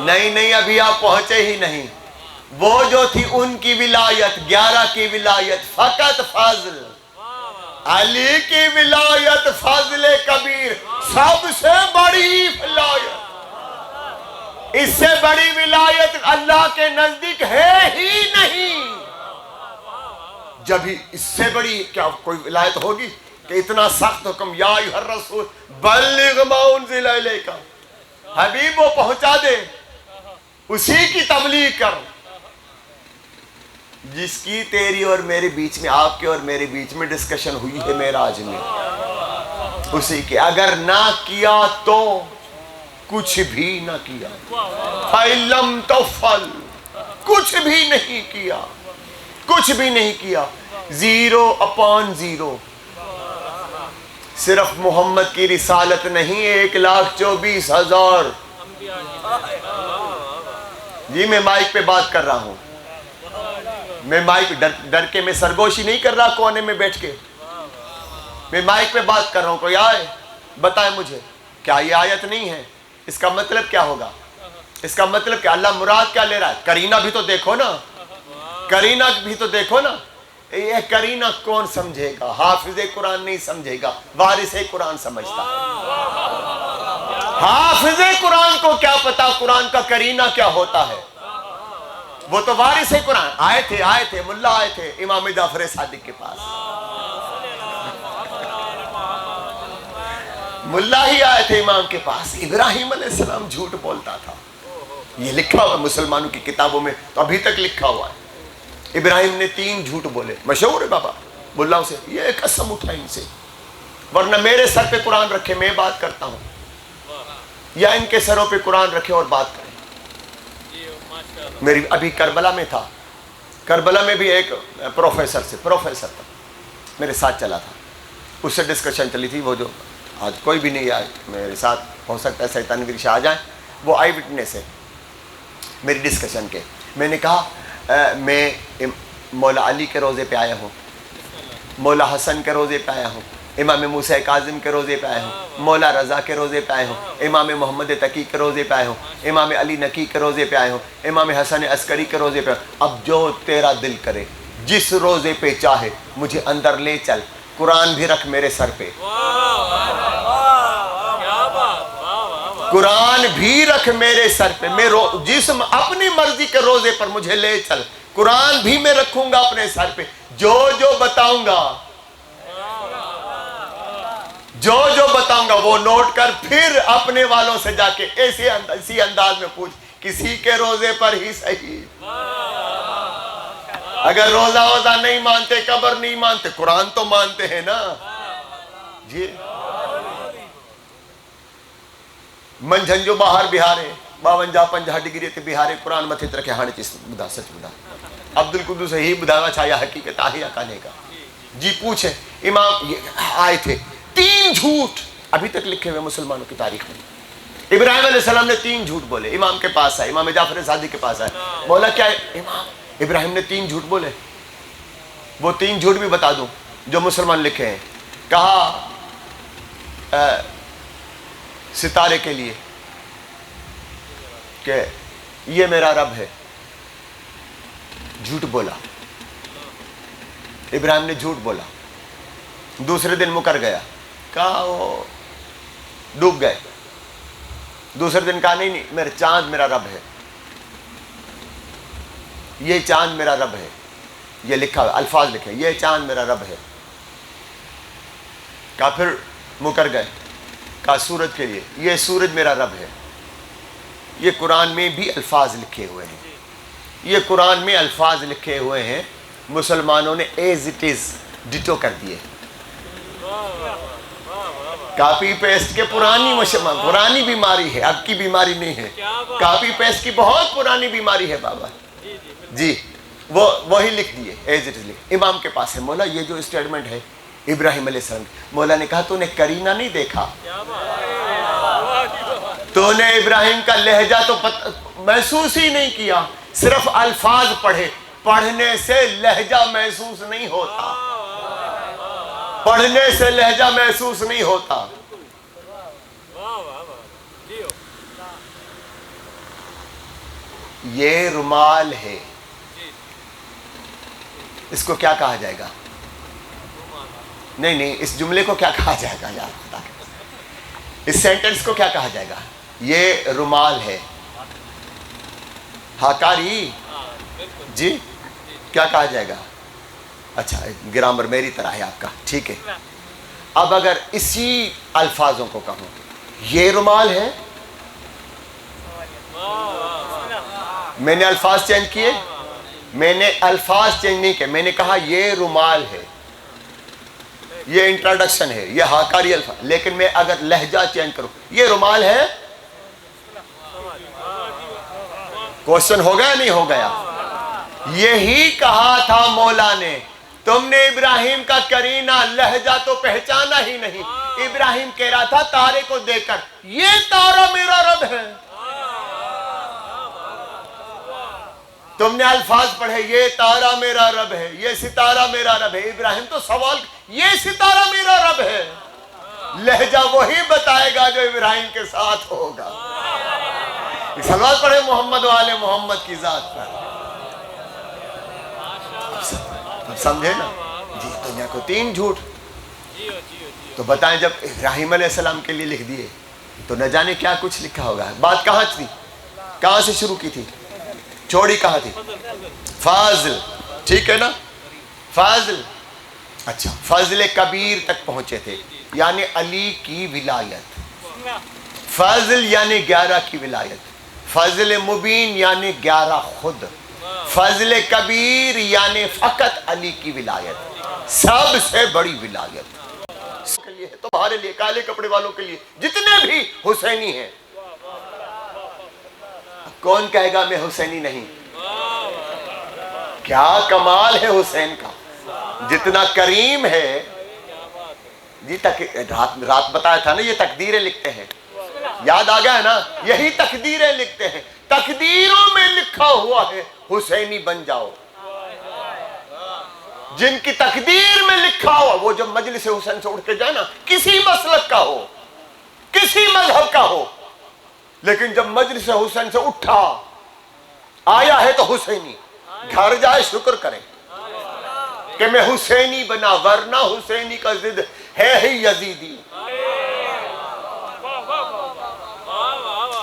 نہیں ابھی آپ پہنچے ہی نہیں. وہ جو تھی ان کی ولایت 11 کی ولایت فقط فضل، علی کی ولایت فضل کبیر سب سے بڑی ولایت. اس سے بڑی ولایت اللہ کے نزدیک ہے ہی نہیں. جب ہی اس سے بڑی کیا کوئی ولایت ہوگی کہ اتنا سخت حکم یا ایھا الرسول بلغ ما انزل الیک، حبیب وہ پہنچا دے، اسی کی تبلیغ کر جس کی تیری اور میرے بیچ میں، آپ کے اور میرے بیچ میں ڈسکشن ہوئی ہے معراج میں. اسی کے اگر نہ کیا تو کچھ بھی نہ کیا. فَإِلَّمْ تَفْعَلْ، کچھ بھی نہیں کیا. 0/0. صرف محمد کی رسالت نہیں، 1,24,000. جی میں مائک پہ بات کر رہا ہوں، میں مائک ڈر کے میں سرگوشی نہیں کر رہا کونے میں بیٹھ کے، میں مائک پہ بات کر رہا ہوں. کوئی آئے بتائے مجھے کیا یہ آیت نہیں ہے؟ اس کا مطلب کیا ہوگا؟ اس کا مطلب کہ اللہ مراد کیا لے رہا ہے؟ کرینہ بھی تو دیکھو نا. یہ کرینہ کون سمجھے گا؟ حافظ قرآن نہیں سمجھے گا، وارث قرآن سمجھتا. حافظ قرآن کو کیا پتا قرآن کا کرینہ کیا ہوتا ہے؟ وہ تو وارث قرآن. آئے تھے ملا آئے تھے امام جعفر صادق کے پاس، ملا ہی آئے تھے امام کے پاس. ابراہیم علیہ السلام جھوٹ بولتا تھا، یہ لکھا ہوا ہے مسلمانوں کی کتابوں میں، تو ابھی تک لکھا ہوا ہے۔ ابراہیم نے 3 جھوٹ بولے، مشہور ہے بابا ملاؤں سے، یہ قسم اٹھا ان سے، ورنہ میرے سر پہ قرآن رکھے میں بات کرتا ہوں، یا ان کے سروں پہ قرآن رکھے اور بات کریں۔ میری ابھی کربلا میں تھا، کربلا میں بھی ایک پروفیسر تھا میرے ساتھ چلا تھا، اس سے ڈسکشن چلی تھی، وہ جو آج کوئی بھی نہیں آئے میرے ساتھ، ہو سکتا ہے سید تنویر شاہ آ جائیں، وہ آئی وٹنس ہے میری ڈسکشن کے۔ میں نے کہا میں مولا علی کے روزے پہ آیا ہوں، مولا حسن کے روزے پہ آیا ہوں، امام موسیٰ کاظم کے روزے پہ آیا ہوں، مولا رضا کے روزے پہ آیا ہوں، امام محمد تقی کے روزے پہ آیا ہوں، امام علی نقی کے روزے پہ آیا ہوں، امام حسن عسکری کے روزے پہ۔ اب جو تیرا دل کرے، جس روزے پہ چاہے مجھے اندر لے چل، قرآن بھی رکھ میرے سر پہ، قرآن بھی رکھ میرے سر پہ، میں جسم اپنی مرضی کے روزے پر مجھے لے چل، قرآن بھی میں رکھوں گا اپنے سر پہ، جو بتاؤں گا وہ نوٹ کر، پھر اپنے والوں سے جا کے اسی انداز میں پوچھ، کسی کے روزے پر ہی صحیح، اگر روزہ نہیں مانتے، قبر نہیں مانتے، قرآن تو مانتے ہیں نا جی۔ منجھنجو باہر بہارے 52-50 ڈگری تے بہارے قرآن متھے رکھے ہاں چیز بدا سچ بدا عبد القدوس ہی بداوا چھایا حقیقت آہی اکانے کا جی۔ پوچھیں امام آئے تھے 3 جھوٹ ابھی تک لکھے ہوئے مسلمانوں کی تاریخ میں۔ ابراہیم علیہ السلام نے 3 جھوٹ بولے، امام کے پاس آئے، امام جعفر صادق کے پاس آئے، مولا کیا ہے امام ابراہیم نے 3 جھوٹ بولے، وہ 3 جھوٹ بھی بتا دوں جو مسلمان لکھے ہیں۔ کہا ستارے کے لیے کہ یہ میرا رب ہے، جھوٹ بولا، ابراہیم نے جھوٹ بولا، دوسرے دن مکر گیا، کہا وہ ڈوب گئے، دوسرے دن کہا نہیں میرا چاند میرا رب ہے، یہ چاند میرا رب ہے، یہ لکھا ہوا الفاظ لکھے یہ چاند میرا رب ہے، کہا پھر مکر گئے، کہا سورج کے لیے یہ سورج میرا رب ہے۔ یہ قرآن میں بھی الفاظ لکھے ہوئے ہیں، یہ قرآن میں الفاظ لکھے ہوئے ہیں، مسلمانوں نے ایز اٹ از ڈٹو کر دیے، کاپی پیسٹ کے پرانی بیماری ہے، اب کی بیماری نہیں ہے، کاپی پیسٹ کی بہت پرانی بیماری ہے بابا جی۔ وہی لکھ دیے ایز اٹ از لکھ۔ امام کے پاس ہے، مولا یہ جو اسٹیٹمنٹ ہے ابراہیم علیہ السلام، مولا نے کہا تو نے کرینہ نہیں دیکھا، تو نے ابراہیم کا لہجہ تو محسوس ہی نہیں کیا، صرف الفاظ پڑھے، پڑھنے سے لہجہ محسوس نہیں ہوتا، پڑھنے سے لہجہ محسوس نہیں ہوتا۔ یہ رومال ہے، اس کو کیا کہا جائے گا؟ نہیں اس جملے کو کیا کہا جائے گا یار خدا، اس سینٹنس کو کیا کہا جائے گا؟ یہ رومال ہے، ہاکاری جی کیا کہا جائے گا؟ اچھا گرامر میری طرح ہے آپ کا، ٹھیک ہے۔ اب اگر اسی الفاظوں کو کہوں یہ رومال ہے، میں نے الفاظ چینج کیے، میں نے الفاظ چینج نہیں کیے، میں نے کہا یہ رومال ہے، یہ انٹروڈکشن ہے، یہ ہاکاری الفاظ، لیکن میں اگر لہجہ چینج کروں یہ رومال ہے، کوشچن ہو گیا نہیں ہو گیا؟ یہی کہا تھا مولا نے، تم نے ابراہیم کا کرینہ لہجہ تو پہچانا ہی نہیں۔ ابراہیم کہہ رہا تھا تارے کو دیکھ کر یہ تارا میرا رب ہے، تم نے الفاظ پڑھے یہ تارا میرا رب ہے، یہ ستارہ میرا رب ہے، ابراہیم تو سوال یہ ستارہ میرا رب ہے، لہجہ وہی بتائے گا جو ابراہیم کے ساتھ ہوگا۔ سوال پڑھے محمد و آل محمد کی ذات پر، سمجھے نا جی؟ دنیا کو 3 جھوٹ تو بتائیں، جب ابراہیم علیہ السلام کے لیے لکھ دیے تو نہ جانے کیا کچھ لکھا ہوگا۔ بات کہاں تھی، کہاں سے شروع کی تھی، چھوڑی کہاں تھی؟ فاضل، ٹھیک ہے نا، فاضل، اچھا فضل کبیر تک پہنچے تھے، یعنی علی کی ولایت، فاضل یعنی 11 کی ولایت، فضل مبین یعنی 11 خود، فضل کبیر یعنی فقط علی کی ولایت، سب سے بڑی ولایت کے لیے ہے، تمہارے لیے، کالے کپڑے والوں کے لیے، جتنے بھی حسینی ہیں۔ کون کہے گا میں حسینی نہیں؟ کیا کمال ہے حسین کا، جتنا کریم ہے جی۔ رات بتایا تھا نا، یہ تقدیریں لکھتے ہیں، یاد آ گیا ہے نا، یہی تقدیریں لکھتے ہیں، تقدیروں میں لکھا ہوا ہے حسینی بن جاؤ۔ جن کی تقدیر میں لکھا ہوا، وہ جب مجلس حسین سے اٹھ کے جائے نا، کسی مسلک کا ہو، کسی مذہب کا ہو، لیکن جب مجلس حسین سے اٹھا آیا ہے تو حسینی، گھر جائے شکر کریں کہ میں حسینی بنا، ورنہ حسینی کا ضد ہے ہی یزیدی۔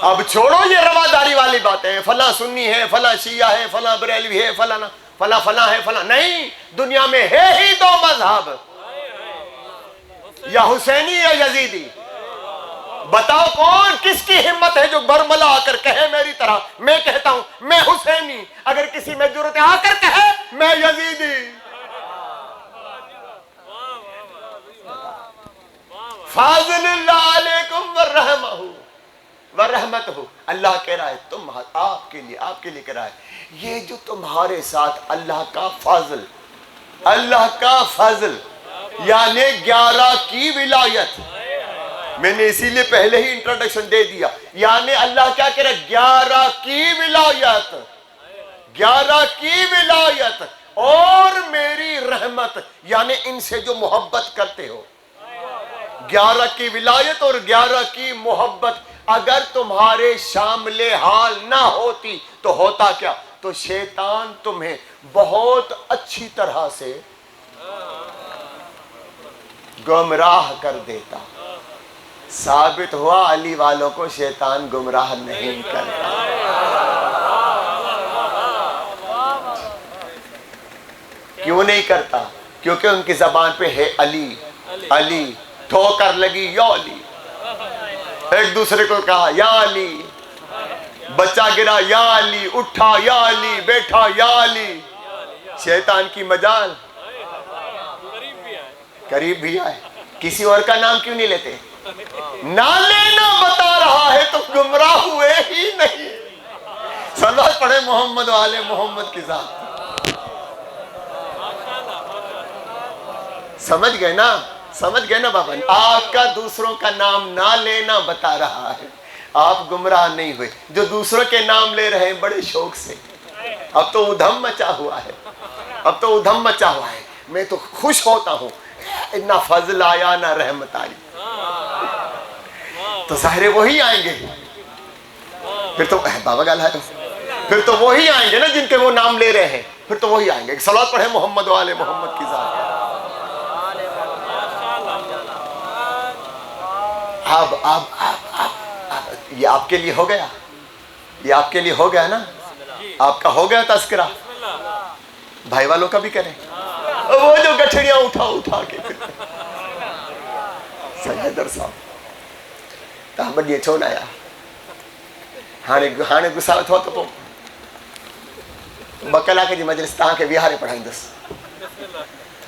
اب چھوڑو یہ رواداری والی باتیں، فلاں سنی ہے، فلاں شیعہ ہے، فلاں بریلوی ہے، فلاں فلاں ہے، فلاں نہیں، دنیا میں ہے ہی 2 مذہب، یا حسینی یا یزیدی۔ بتاؤ کون، کس کی ہمت ہے جو برملا آ کر کہے میری طرح؟ میں کہتا ہوں میں حسینی، اگر کسی میں جرأت آ کر کہے میں یزیدی۔ فاضل اللہ علیکم ورحمہ ورحمتہ، اللہ کہہ رہا ہے تم، آپ کے لیے کہہ رہا ہے، یہ جو تمہارے ساتھ اللہ کا فضل، اللہ کا فضل یعنی 11 کی ولایت، میں نے اسی لیے پہلے ہی انٹروڈکشن دے دیا، یعنی اللہ کیا کہہ رہا ہے، 11 کی ولایت، 11 کی ولایت اور میری رحمت، یعنی ان سے جو محبت کرتے ہو، 11 کی ولایت اور 11 کی محبت۔ اگر تمہارے شامل حال نہ ہوتی تو ہوتا کیا؟ تو شیطان تمہیں بہت اچھی طرح سے گمراہ کر دیتا۔ ثابت ہوا علی والوں کو شیطان گمراہ نہیں کرتا۔ کیوں نہیں کرتا؟ کیونکہ ان کی زبان پہ ہے علی علی، ٹھوکر لگی یا علی، ایک دوسرے کو کہا یا علی، بچہ گرا یا علی، اٹھا یا علی، بیٹھا یا علی، شیطان کی مجال قریب بھی آئے۔ کسی اور کا نام کیوں نہیں لیتے؟ نہ لینا بتا رہا ہے تو گمراہ ہوئے ہی نہیں۔ صلوات پڑھے محمد والے محمد کی ذات۔ سمجھ گئے نا؟ سمجھ گئے نا بابا؟ آپ کا دوسروں کا نام نہ لینا بتا رہا ہے آپ گمراہ نہیں ہوئے۔ جو دوسروں کے نام لے رہے ہیں بڑے شوق سے، اب تو ادھم مچا ہوا ہے، اب تو ادھم مچا ہوا ہے۔ میں تو خوش ہوتا ہوں، نہ فضل آیا نہ رحمت آئی، تو ظاہر وہی آئیں گے پھر تو، بابا گال ہے، پھر تو وہی آئیں گے نا جن کے وہ نام لے رہے ہیں، پھر تو وہی آئیں گے۔ صلوات پڑھے محمد والے محمد کی ذات۔ اب یہ آپ کے لیے ہو گیا، یہ آپ کے لیے ہو گیا نا، آپ کا ہو گیا تذکرہ۔ بھائی والوں کا بھی کریں، وہ جو گٹھڑیاں اٹھا کے حیدر صاحب تاں بڑی چھوڑ آیا، ہانے گسا تھو تو بکلا کے جی مجلس تاں کے ویہارے پڑھائیں دس،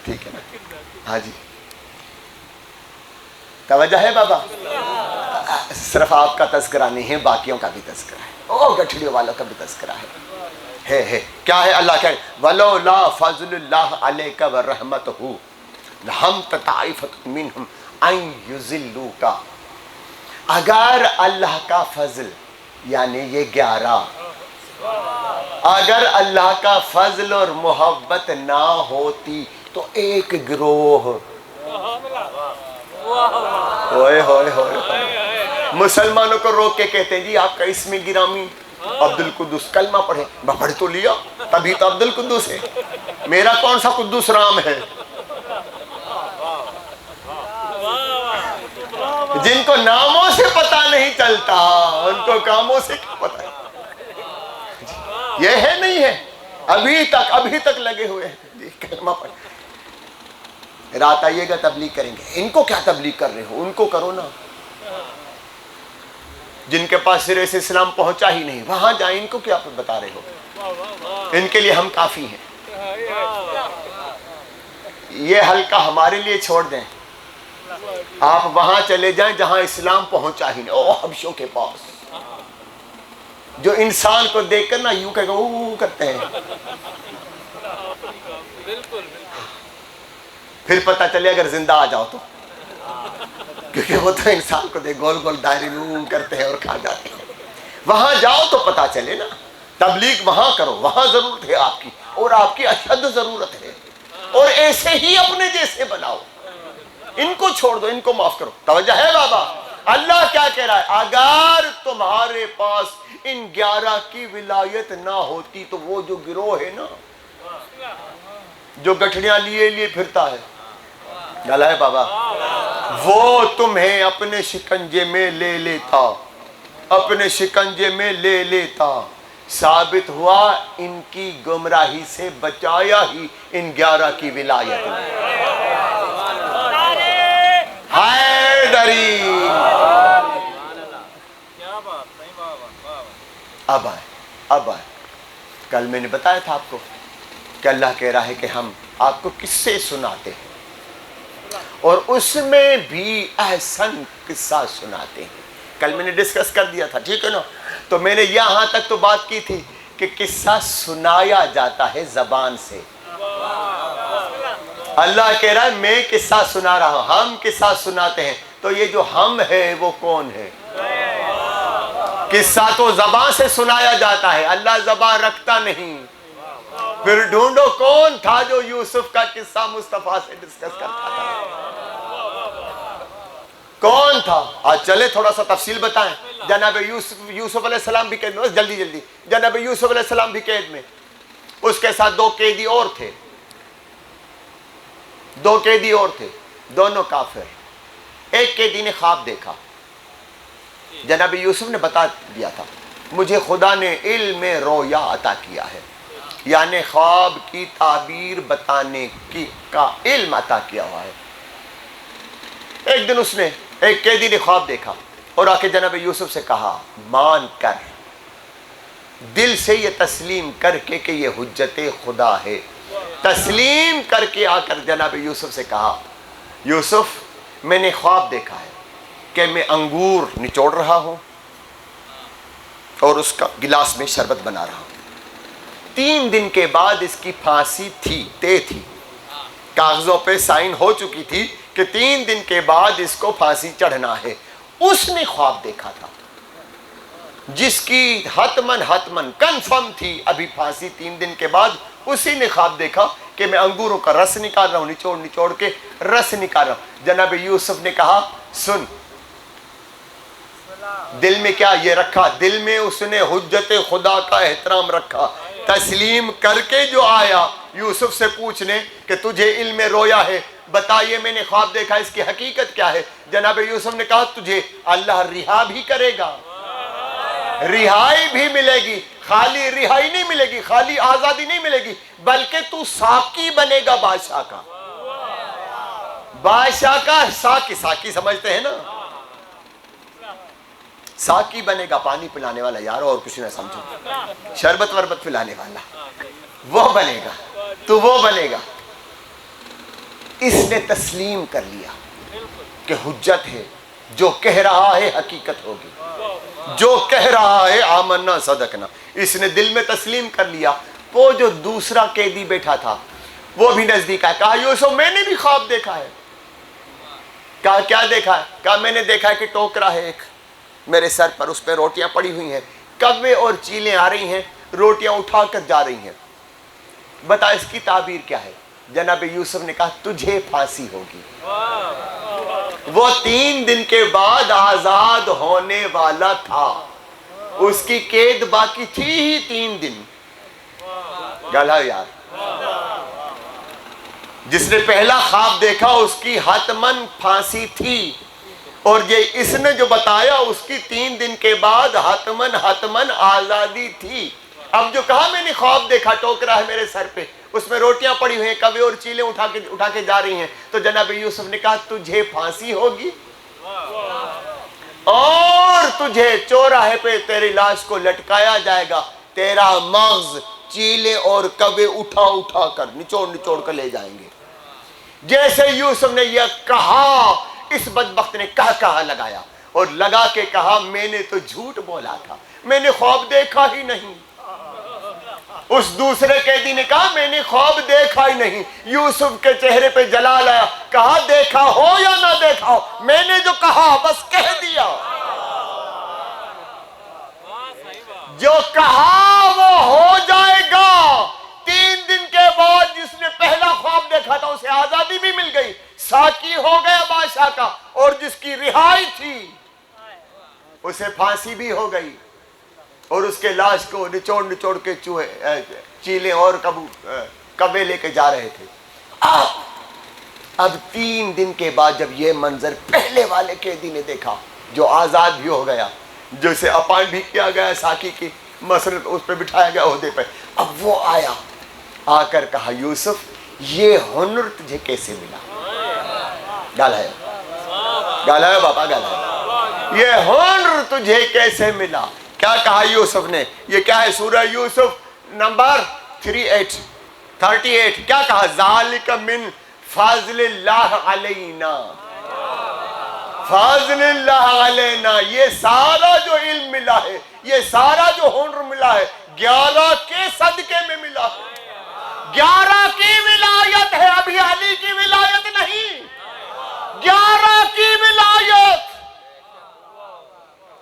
ٹھیک ہے نا؟ ہاں جی، توجہ ہے بابا؟ صرف آپ کا تذکرہ نہیں ہے، باقیوں کا بھی تذکرہ ہے، او گٹھڑیوں والوں کا بھی تذکرہ ہے۔ کیا ہے؟ اللہ کہے وَلَوْلَا فَضْلُ اللَّهِ عَلَيْكَ وَرَحْمَتُهُ لَهَمَّتْ طَائِفَةٌ مِّنْهُمْ أَن يُضِلُّوكَ۔ اگر اللہ کا فضل یعنی یہ 11، اگر اللہ کا فضل اور محبت نہ ہوتی تو ایک گروہ، ہوئے ہوئے ہوئے مسلمانوں کو روک کے کہتے ہیں جی آپ کا اسم گرامی عبد القدس، کلمہ پڑھیں۔ پڑھ تو لیا، تبھی تو عبد القدس ہے، میرا کون سا قدس رام ہے؟ جن کو ناموں سے پتہ نہیں چلتا ان کو کاموں سے کیا پتہ ہے؟ یہ ہے نہیں ہے، ابھی تک لگے ہوئے ہیں کلمہ پڑھ۔ رات آئیے گا تبلیغ کریں گے، ان کو کیا تبلیغ کر رہے ہو؟ ان کو کرو نا، جن کے پاس سرے سے اسلام پہنچا ہی نہیں، وہاں جائیں، ان کو کیا بتا رہے ہو؟ ان کے لیے ہم کافی ہیں۔ یہ حلقہ ہمارے لیے چھوڑ دیں، آپ وہاں چلے جائیں جہاں اسلام پہنچا ہی نہیں، او حبشوں کے پاس، جو انسان کو دیکھ کر نا یوں کہ کرتے ہیں، پھر پتہ چلے اگر زندہ آ جاؤ تو، کیونکہ وہ تو انسان کو دیکھ گول گول دائرے میں کرتے ہیں اور کھا جاتے ہیں۔ وہاں جاؤ تو پتہ چلے نا، تبلیغ وہاں کرو، وہاں ضرورت ہے آپ کی، اور آپ کی اشد ضرورت ہے، اور ایسے ہی اپنے جیسے بناؤ، ان کو چھوڑ دو، ان کو معاف کرو۔ توجہ ہے بابا؟ اللہ کیا کہہ رہا ہے؟ اگر تمہارے پاس ان 11 کی ولایت نہ ہوتی تو وہ جو گروہ ہے نا، جو گٹھڑیاں لیے لیے پھرتا ہے، گلا ہے بابا، وہ تمہیں اپنے شکنجے میں لے لیتا، اپنے شکنجے میں لے لیتا۔ ثابت ہوا ان کی گمراہی سے بچایا ہی ان 11 کی ولایت نے۔ حیدری اب آئے کل میں نے بتایا تھا آپ کو کہ اللہ کہہ رہا ہے کہ ہم آپ کو قصے سناتے ہیں اور اس میں بھی احسن قصہ سناتے ہیں۔ کل میں نے ڈسکس کر دیا تھا، ٹھیک ہے نا؟ تو میں نے یہاں تک تو بات کی تھی کہ قصہ سنایا جاتا ہے زبان سے۔ اللہ کہہ رہا ہے میں قصہ سنا رہا ہوں، ہم قصہ سناتے ہیں، تو یہ جو ہم ہے وہ کون ہے؟ قصہ تو زبان سے سنایا جاتا ہے، اللہ زبان رکھتا نہیں۔ پھر ڈھونڈو کون تھا جو یوسف کا قصہ مصطفیٰ سے ڈسکس کرتا تھا؟ کون تھا؟ آج چلے تھوڑا سا تفصیل بتائیں۔ جناب یوسف علیہ السلام بھی قید میں، جلدی جناب یوسف علیہ السلام بھی قید میں، اس کے ساتھ 2 قیدی اور تھے، 2 قیدی اور تھے، دونوں کافر۔ ایک قیدی نے خواب دیکھا، جناب یوسف نے بتا دیا تھا مجھے خدا نے علم رویا عطا کیا ہے، یعنی خواب کی تعبیر بتانے کا علم عطا کیا ہوا ہے۔ ایک دن اس نے، ایک قیدی نے خواب دیکھا اور آ کے جناب یوسف سے کہا، مان کر، دل سے یہ تسلیم کر کے کہ یہ حجت خدا ہے، تسلیم کر کے آ کر جناب یوسف سے کہا، یوسف میں نے خواب دیکھا ہے کہ میں انگور نچوڑ رہا ہوں اور اس کا گلاس میں شربت بنا رہا ہوں۔ 3 دن کے بعد اس کی پھانسی طے تھی، کاغذوں پہ سائن ہو چکی تھی کہ 3 دن کے بعد اس کو پھانسی چڑھنا ہے۔ اس نے خواب دیکھا تھا جس کی حتمن کنفرم تھی ابھی پھانسی 3 دن کے بعد، اسی نے خواب دیکھا کہ میں انگوروں کا رس نکال رہا ہوں، نچوڑ کے رس نکال رہا ہوں۔ جناب یوسف نے کہا، سن، دل میں کیا یہ رکھا؟ دل میں اس نے حجت خدا کا احترام رکھا۔ تسلیم کر کے جو آیا یوسف سے پوچھنے کہ تجھے علم رویا ہے، بتائیے میں نے خواب دیکھا، اس کی حقیقت کیا ہے؟ جناب یوسف نے کہا تجھے اللہ رہا بھی کرے گا، رہائی بھی ملے گی، خالی رہائی نہیں ملے گی، خالی آزادی نہیں ملے گی، بلکہ تو ساقی بنے گا بادشاہ کا۔ بادشاہ کا ساقی سمجھتے ہیں نا، ساقی بنے گا، پانی پلانے والا، یار اور کچھ نہ سمجھو، شربت وربت پلانے والا، وہ بنے گا، تو وہ بنے گا۔ اس نے تسلیم کر لیا کہ حجت ہے، جو کہہ رہا ہے حقیقت ہوگی، جو کہہ رہا ہے آمنا صدقنا۔ اس نے دل میں تسلیم کر لیا۔ وہ جو دوسرا قیدی بیٹھا تھا وہ بھی نزدیک آیا، کہا یوسف میں نے بھی خواب دیکھا ہے۔ کہا کیا دیکھا ہے؟ کہا میں نے دیکھا ہے کہ ٹوکرا ہے ایک میرے سر پر، اس پہ روٹیاں پڑی ہوئی ہیں، کوے اور چیلیں آ رہی ہیں، روٹیاں اٹھا کر جا رہی ہیں، بتا اس کی تعبیر کیا ہے؟ جناب یوسف نے کہا تجھے پھانسی ہوگی۔ وہ 3 دن کے بعد آزاد ہونے والا تھا، اس کی قید باقی تھی ہی 3 دن۔ گلا یار، جس نے پہلا خواب دیکھا اس کی حتمن پھانسی تھی، اور یہ اس نے جو بتایا اس کی 3 دن کے بعد حتمن آزادی تھی۔ اب جو کہا میں نے خواب دیکھا، ٹوکرا ہے میرے سر پہ، اس میں روٹیاں پڑی ہوئی ہیں، کوے اور چیلیں اٹھا کے جا رہی ہیں، تو جناب یوسف نے کہا تجھے پھانسی ہوگی اور تجھے چوراہے پہ تیری لاش کو لٹکایا جائے گا، تیرا مغز چیلے اور کبے اٹھا اٹھا کر نچوڑ نچوڑ کر لے جائیں گے۔ جیسے یوسف نے یہ کہا، اس بدبخت نے کہا لگایا اور لگا کے کہا میں نے تو جھوٹ بولا تھا، میں نے خواب دیکھا ہی نہیں۔ اس دوسرے قیدی نے کہا میں نے خواب دیکھا ہی نہیں۔ یوسف کے چہرے پہ جلال آیا، کہا دیکھا ہو یا نہ دیکھا ہو، میں نے جو کہا بس کہہ دیا، جو کہا وہ ہو جائے گا۔ 3 دن کے بعد جس نے پہلا خواب دیکھا تھا اسے آزادی بھی مل گئی، ساقی ہو گیا بادشاہ کا، اور جس کی رہائی تھی اسے پھانسی بھی ہو گئی، اور اس کے لاش کو نچوڑ نچوڑ کے چیلے اور کبے لے کے جا رہے تھے۔ اب 3 دن کے بعد جب یہ منظر پہلے والے قیدی نے دیکھا جو آزاد بھی ہو گیا، جسے اپائنٹ بھی کیا گیا ساقی کی مسرت اس پہ بٹھایا گیا عہدے پہ، اب وہ آیا، آ کر کہا یوسف یہ ہنر تجھے کیسے ملا؟ گالا ہے بابا، گالا ہے، یہ ہنر تجھے کیسے ملا؟ کیا کہا یوسف نے؟ یہ کیا ہے؟ سورہ یوسف نمبر 38 کیا کہا؟ ذالک من فضل اللہ علینا، فضل اللہ علینا، یہ سارا جو علم ملا ہے، یہ سارا جو ہنر ملا ہے 11 کے صدقے میں ملا ہے۔ 11 کی ولایت ہے، ابھی علی کی ولایت نہیں، 11 کی ولایت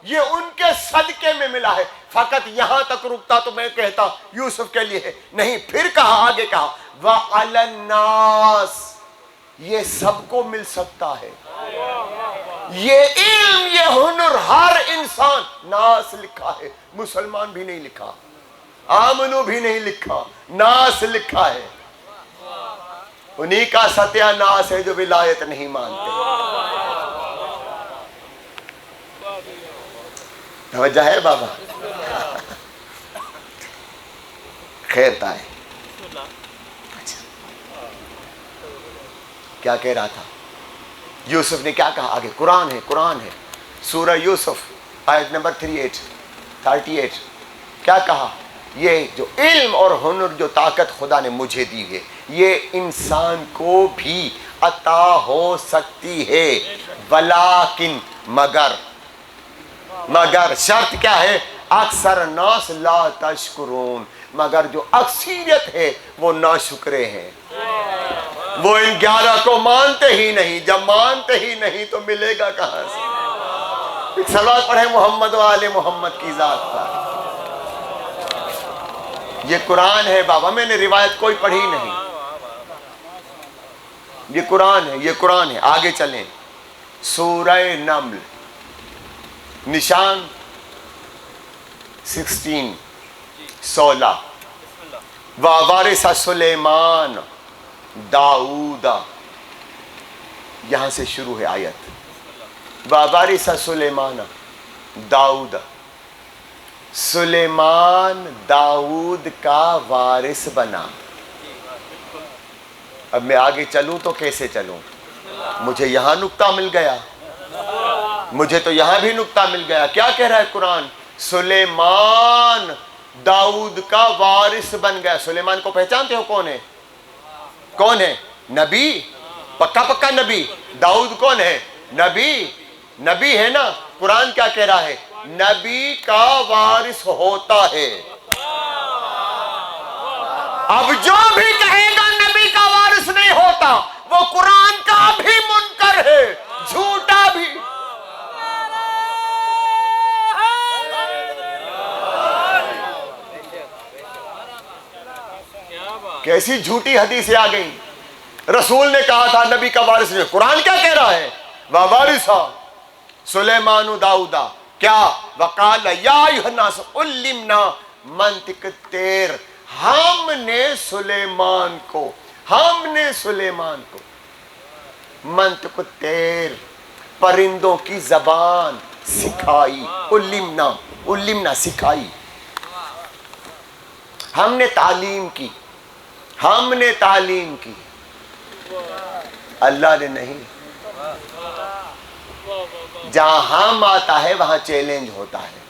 یہ ان کے صدقے میں ملا ہے۔ فقط یہاں تک رکتا تو میں کہتا یوسف کے لیے نہیں، پھر کہا، آگے کہا وَعَلَى النَّاسِ، یہ سب کو مل سکتا ہے، یہ علم، یہ ہنر ہر انسان، ناس لکھا ہے، مسلمان بھی نہیں لکھا، آمنو بھی نہیں لکھا، ناس لکھا ہے۔ انہی کا ستیہ ناس ہے جو ولایت نہیں مانتے۔ توجہ ہے بابا؟ خیر تائے کیا کہہ رہا تھا یوسف نے؟ کیا کہا آگے؟ قرآن ہے سورہ یوسف آیت نمبر 38 کیا کہا؟ یہ جو علم اور ہنر، جو طاقت خدا نے مجھے دی ہے، یہ انسان کو بھی عطا ہو سکتی ہے، ولیکن مگر شرط کیا ہے؟ اکثر الناس لا تشکرون، مگر جو اکثریت ہے وہ ناشکرے ہیں، وہ ان 11 کو مانتے ہی نہیں۔ جب مانتے ہی نہیں تو ملے گا کہاں سے؟ ایک صلوات پڑھیں محمد و آل محمد کی ذات پر۔ یہ قرآن ہے بابا، میں نے روایت کوئی پڑھی نہیں، یہ قرآن ہے۔ آگے چلیں، سورہ نمل نشان 16 وَوَارِثَ سلیمان داؤد، یہاں سے شروع ہے آیت۔ وَوَارِثَ سلیمان داؤد، سلیمان داؤد کا وارث بنا۔ اب میں آگے چلوں تو کیسے چلوں؟ مجھے یہاں نقطہ مل گیا، مجھے تو یہاں بھی نقطہ مل گیا۔ کیا کہہ رہا ہے قرآن؟ سلیمان داؤد کا وارث بن گیا۔ سلیمان کو پہچانتے ہو کون ہے؟ نبی، پکا نبی۔ داؤد کون ہے؟ نبی ہے نا۔ قرآن کیا کہہ رہا ہے؟ نبی کا وارث ہوتا ہے۔ اب جو بھی کہے گا نبی کا وارث نہیں ہوتا، وہ قرآن کا بھی منکر ہے، جھوٹا بھی۔ کیسی جھوٹی حدیثیں آ گئی۔ رسول نے کہا تھا نبی کا وارث نہیں، قرآن کیا کہہ رہا ہے؟ وَوَارِثَ سلیمان داؤدا، کیا؟ وَقَالَ يَا أَيُّهَا النَّاسُ عُلِّمْنَا مَنطِقَ الطَّيْرِ، ہم نے سلیمان کو منطق الطیر، پرندوں کی زبان سکھائی۔ علمنا سکھائی، ہم نے تعلیم کی، اللہ نے نہیں۔ جہاں ہم آتا ہے وہاں چیلنج ہوتا ہے.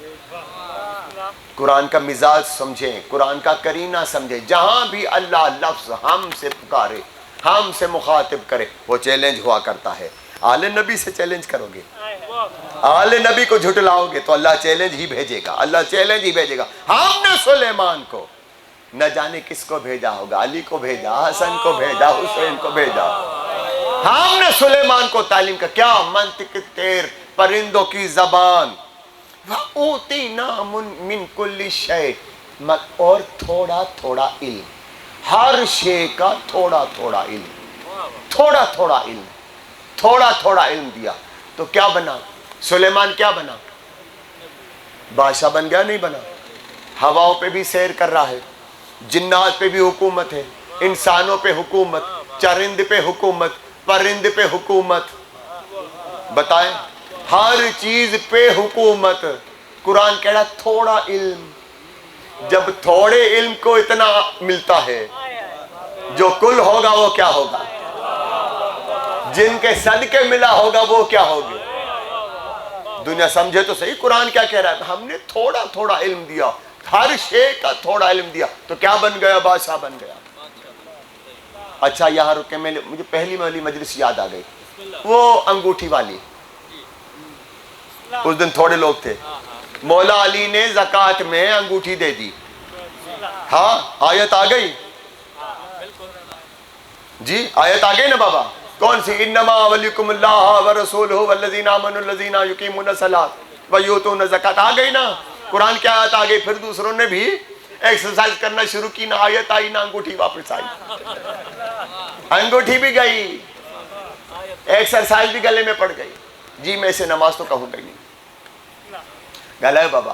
قرآن کا مزاج سمجھیں, قرآن کا کرینہ سمجھیں. جہاں بھی اللہ لفظ ہم سے پکارے, ہم سے مخاطب کرے, وہ چیلنج ہوا کرتا ہے. آل نبی سے چیلنج کرو گے, آل نبی کو جھٹلاؤ گے تو اللہ چیلنج ہی بھیجے گا, اللہ چیلنج ہی بھیجے گا. ہم نے سلیمان کو نہ جانے کس کو بھیجا ہوگا, علی کو بھیجا, حسن کو بھیجا, حسین کو بھیجا. ہم نے سلیمان کو تعلیم کا کیا منطق تیر, پرندوں کی زبان, وَأُوتِينَا مِن كُلِّ شَيْءٍ, اور تھوڑا تھوڑا علم, ہر شے کا تھوڑا تھوڑا علم, تھوڑا تھوڑا علم, تھوڑا تھوڑا علم دیا. تو کیا بنا سلیمان؟ کیا بنا؟ بادشاہ بن گیا؟ نہیں بنا. ہواؤں پہ بھی سیر کر رہا ہے, جنات پہ بھی حکومت ہے, انسانوں پہ حکومت, چرند پہ حکومت, پرند پہ حکومت. بتائیں, ہر چیز پہ حکومت. قرآن کہہ رہا تھوڑا علم. جب تھوڑے علم کو اتنا ملتا ہے, جو کل ہوگا وہ کیا ہوگا, جن کے صدقے ملا ہوگا وہ کیا ہوگی. دنیا سمجھے تو صحیح قرآن کیا کہہ رہا ہے. ہم نے تھوڑا تھوڑا علم دیا, ہر شے کا تھوڑا علم دیا, تو کیا بن گیا؟ بادشاہ بن گیا. اچھا یہاں رکے, مجھے پہلی والی مجلس یاد آ گئی, وہ انگوٹھی والی. اس دن تھوڑے لوگ تھے, مولا علی نے زکوٰۃ میں انگوٹھی دے دی. ہاں آیت آ گئی جی, آیت آ گئی نا بابا. کون سی؟ انما ولیکم اللہ ورسولہ والذین آمنوا الذین یقیمون الصلاۃ ویؤتون الزکاۃ. آ گئی نا قرآن کی آیت آ گئی. پھر دوسروں نے بھی ایکسرسائز کرنا شروع کی, نہ آیت آئی نہ انگوٹھی واپس آئی. انگوٹھی بھی گئی, ایکسرسائز بھی گلے میں پڑ گئی. جی میں اسے نماز تو کہوں گا ہی نہیں. گل ہے بابا,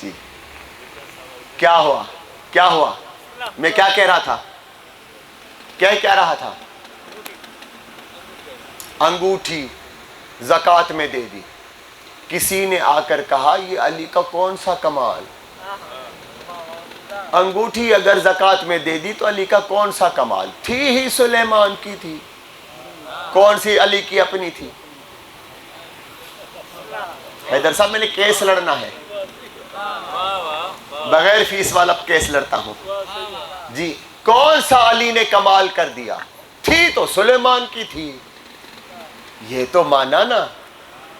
جی کیا ہوا, کیا ہوا, میں کیا کہہ رہا تھا, کیا کہہ رہا تھا؟ انگوٹھی زکوٰۃ میں دے دی. کسی نے آ کر کہا یہ علی کا کون سا کمال, انگوٹھی اگر زکوٰۃ میں دے دی تو علی کا کون سا کمال. تھی ہی سلیمان کی تھی, کون سی علی کی اپنی تھی. حیدر صاحب میں نے کیس لڑنا ہے, بغیر فیس والا کیس لڑتا ہوں جی. کون سا علی نے کمال کر دیا؟ تھی تو سلیمان کی تھی. یہ تو مانا نا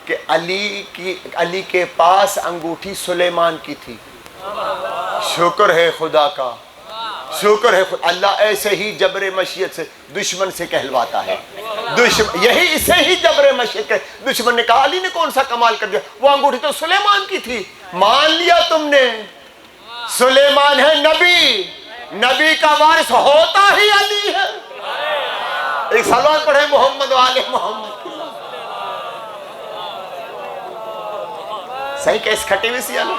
کہ علی کے پاس انگوٹھی سلیمان کی تھی. شکر ہے خدا کا, شکر ہے اللہ ایسے ہی جبر مشیت سے دشمن سے کہلواتا ہے. یہی اسے ہی جبر مشیت کہ دشمن نے کہا علی نے کون سا کمال کر دیا, وہ انگوٹھی تو سلیمان کی تھی. مان لیا تم نے, سلیمان ہے نبی, نبی کا وارث ہوتا ہی علی ہے. ایک سلوات پڑھے محمد و آل محمد. صحیح کیس کھٹی ہوئی سی نا.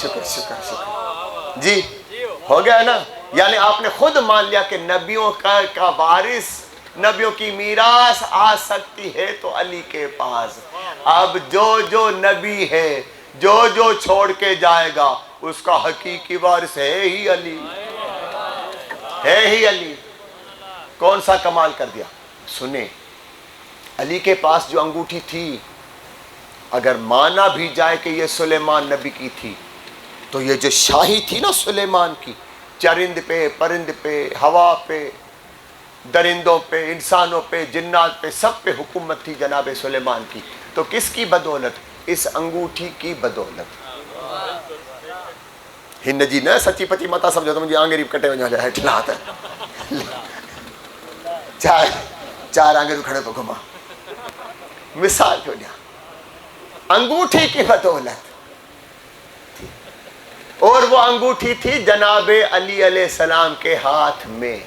شکر شکر شکر جی, ہو گیا نا. یعنی آپ نے خود مان لیا کہ نبیوں کا وارث, نبیوں کی میراث آ سکتی ہے تو علی کے پاس. اب جو نبی ہے, جو چھوڑ کے جائے گا اس کا حقیقی وارث ہے ہی علی, ہے ہی علی. کون سا کمال کر دیا؟ سنیں, علی کے پاس جو انگوٹھی تھی, اگر مانا بھی جائے کہ یہ سلیمان نبی کی تھی, تو یہ جو شاہی تھی نا سلیمان کی, چرند پہ, پرند پہ, ہوا پہ, درندوں پہ, انسانوں پہ, جنات پہ, سب پہ حکومت تھی جناب سلیمان کی. تو کس کی بدولت؟ اس انگوٹھی کی بدولت. ہند جی نہ سچی پچی متا سمجھو تو مجھے آنگری کٹے وجہ جائے ٹھلاتا ہے. چار آنگری کھڑے پہ گھما, مثال کیوں دیا, انگوٹھی کی بدولت. اور وہ انگوٹھی تھی جناب علی علیہ السلام کے ہاتھ میں.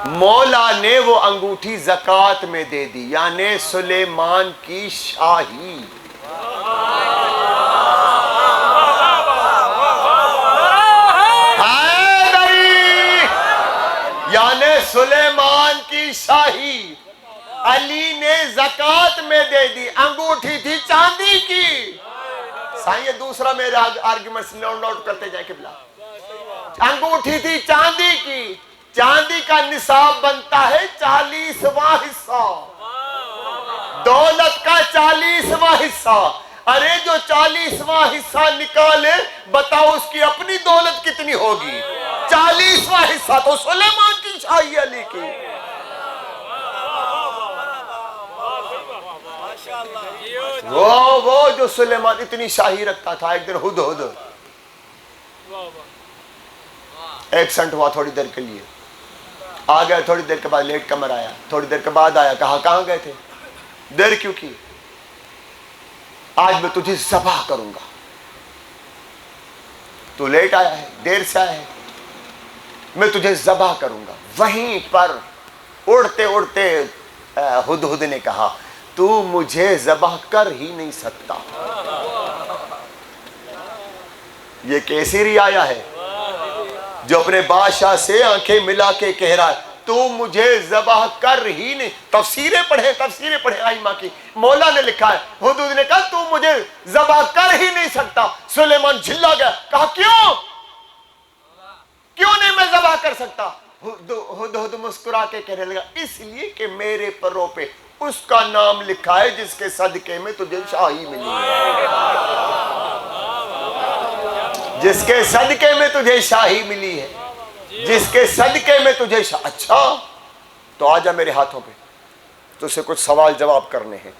مولا نے وہ انگوٹھی زکوٰۃ میں دے دی, یعنی سلیمان کی شاہی. سلیمان کی شاہی علی نے زکات میں دے دی، انگوٹھی تھی چاندی کی. سائیں یہ دوسرا میرے آرگیومنٹس نوٹ کرتے جائیں قبلہ. انگوٹھی تھی چاندی کی، چاندی کا نصاب بنتا ہے 40واں حصہ، دولت کا 40واں حصہ. ارے جو 40واں حصہ نکالے بتاؤ اس کی اپنی دولت کتنی ہوگی؟ 40واں حصہ تو سلیمان کی شاہی علی کی. وہ جو سلیمان اتنی شاہی رکھتا تھا، ایک دن ہدہد ایبسنٹ ہوا تھوڑی دیر کے لیے، آ گیا. تھوڑی دیر کے بعد لیٹ کمر آیا، تھوڑی دیر کے بعد آیا، کہا کہاں گئے تھے، دیر کیوں کی؟ آج میں تجھے ذبح کروں گا. تو لیٹ آیا ہے، دیر سے آیا ہے، میں تجھے ذبح کروں گا. وہیں پر اڑتے اڑتے ہدہد نے کہا تو مجھے ذبح کر ہی نہیں سکتا. یہ کیسی رعایا ہے جو اپنے بادشاہ سے آنکھیں ملا کے کہہ رہا ہے تو مجھے ذبح کر ہی نہیں. تفسیریں پڑھیں آئمہ کی. مولا نے لکھا ہے ہدہد نے کہا تو مجھے ذبح کر ہی نہیں سکتا. سلیمان جھلا گیا، کہا کیوں نہیں میں ذبح کر سکتا؟ ہدہد مسکرا کے کہنے لگا اس لیے کہ میرے پروں پہ اس کا نام لکھا ہے جس کے صدقے میں تجھے شاہی ملی ہے، جس کے صدقے میں تجھے شاہی ملی ہے، جس کے صدقے میں تجھے اچھا تو آجا میرے ہاتھوں پہ، تجھ سے کچھ سوال جواب کرنے ہیں.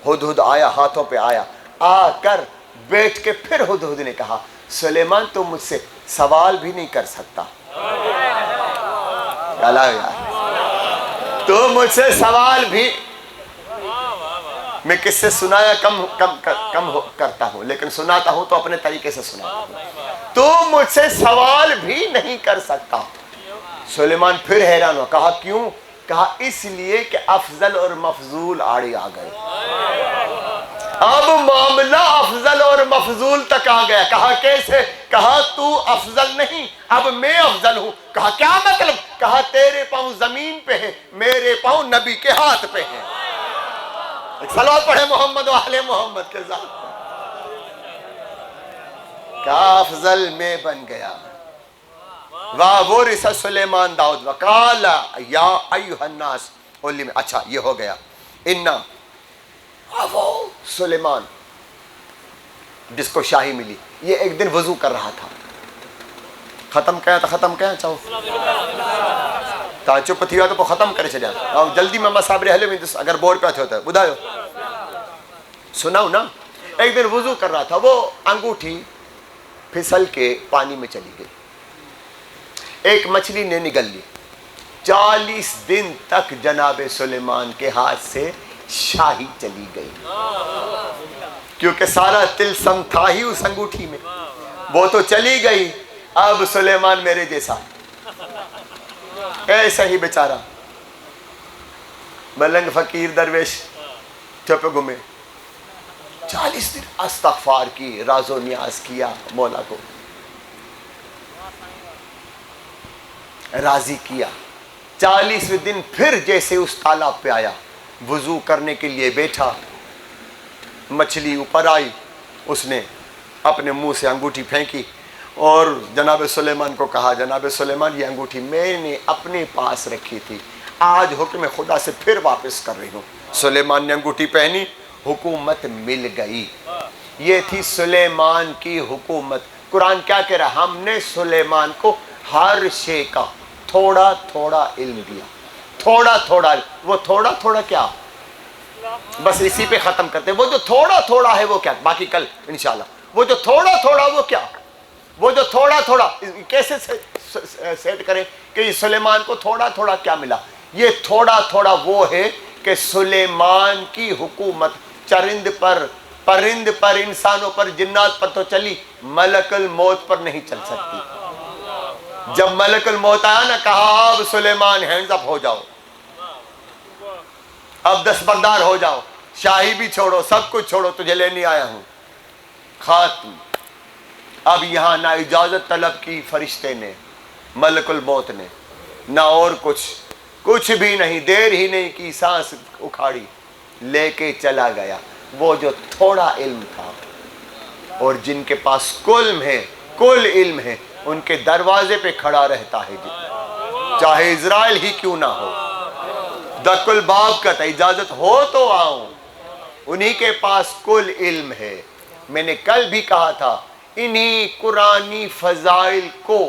ہدہد آیا، ہاتھوں پہ آیا، آ کر بیٹھ کے پھر ہدہد نے کہا سلیمان تو مجھ سے سوال بھی نہیں کر سکتا. تو مجھ سے سوال بھی، میں کس سے سنایا کم کرتا ہوں لیکن سناتا ہوں تو اپنے طریقے سے سناتا ہوں. تو مجھ سے سوال بھی نہیں کر سکتا. سلیمان پھر حیران ہوا، کہا کیوں؟ کہا اس لیے کہ افضل اور مفضول آڑے آ گئے. اب معاملہ افضل اور مفضول تک آ گیا. کہا کیسے؟ کہا تو افضل نہیں، اب میں افضل ہوں. کہا کیا مطلب؟ کہا تیرے پاؤں زمین پہ ہیں، میرے پاؤں نبی کے ہاتھ پہ ہیں. ایک صلوات پڑھے محمد و آل محمد کے ذات. کہا افضل میں بن گیا. وَوَرِثَ سلیمان داؤد وَقَالَ یا ایھا الناس. اچھا یہ ہو گیا. اِنَّا وہ سلیمان جس کو شاہی ملی، یہ ایک دن وضو کر رہا تھا. ختم کیا تو ختم کیا چاہو تا چپ تھی تو ختم کرے چلے جاتا. جلدی میں صابر حلے میں اگر بور پہ ہوتا ہے بدھایو سناؤ نا. ایک دن وضو کر رہا تھا، وہ انگوٹھی پھسل کے پانی میں چلی گئی. ایک مچھلی نے نگل لی. 40 دن تک جناب سلیمان کے ہاتھ سے شاہی چلی گئی کیونکہ سارا تلسم تھا ہی اس انگوٹھی میں. وہ تو چلی گئی. اب سلیمان میرے جیسا ایسا ہی بیچارہ ملنگ فقیر درویش چپ گمے. 40 دن استغفار کی، راز و نیاز کیا، مولا کو راضی کیا. 40ویں دن پھر جیسے اس تالاب پہ آیا، وضو کرنے کے لیے بیٹھا، مچھلی اوپر آئی، اس نے اپنے منہ سے انگوٹھی پھینکی اور جناب سلیمان کو کہا جناب سلیمان یہ انگوٹھی میں نے اپنے پاس رکھی تھی، آج حکم خدا سے پھر واپس کر رہی ہوں. سلیمان نے انگوٹھی پہنی، حکومت مل گئی. یہ تھی سلیمان کی حکومت. قرآن کیا کہہ رہا؟ ہم نے سلیمان کو ہر شے کا تھوڑا تھوڑا علم دیا. تھوڑا تھوڑا. وہ تھوڑا تھوڑا کیا؟ بس اسی پہ ختم کرتے. وہ جو تھوڑا تھوڑا ہے وہ کیا؟ باقی کل انشاءاللہ. وہ جو تھوڑا تھوڑا وہ کیا؟ وہ جو تھوڑا تھوڑا کیسے سیٹ کریں کہ سلیمان کو تھوڑا تھوڑا کیا ملا؟ یہ تھوڑا تھوڑا وہ ہے کہ سلیمان کی حکومت چرند پر، پرند پر، انسانوں پر، جنات پر تو چلی، ملک الموت پر نہیں چل سکتی. جب ملک الموت آیا نا، کہا اب سلیمان ہینڈز اپ ہو جاؤ، اب دستبردار ہو جاؤ، شاہی بھی چھوڑو، سب کچھ چھوڑو، تجھے لینے آیا ہوں. خاتم. اب یہاں نہ اجازت طلب کی فرشتے نے، ملک الموت نے، نہ اور کچھ. کچھ بھی نہیں، دیر ہی نہیں کی، سانس اکھاڑی، لے کے چلا گیا۔ وہ جو تھوڑا علم تھا اور جن کے پاس کل علم ہے، ان کے دروازے پہ کھڑا رہتا ہے، چاہے اسرائیل ہی کیوں نہ ہو، دق الباب کا تھا، اجازت ہو تو آؤں، انہی کے پاس کل علم ہے۔ میں نے کل بھی کہا تھا، انہی قرآنی فضائل کو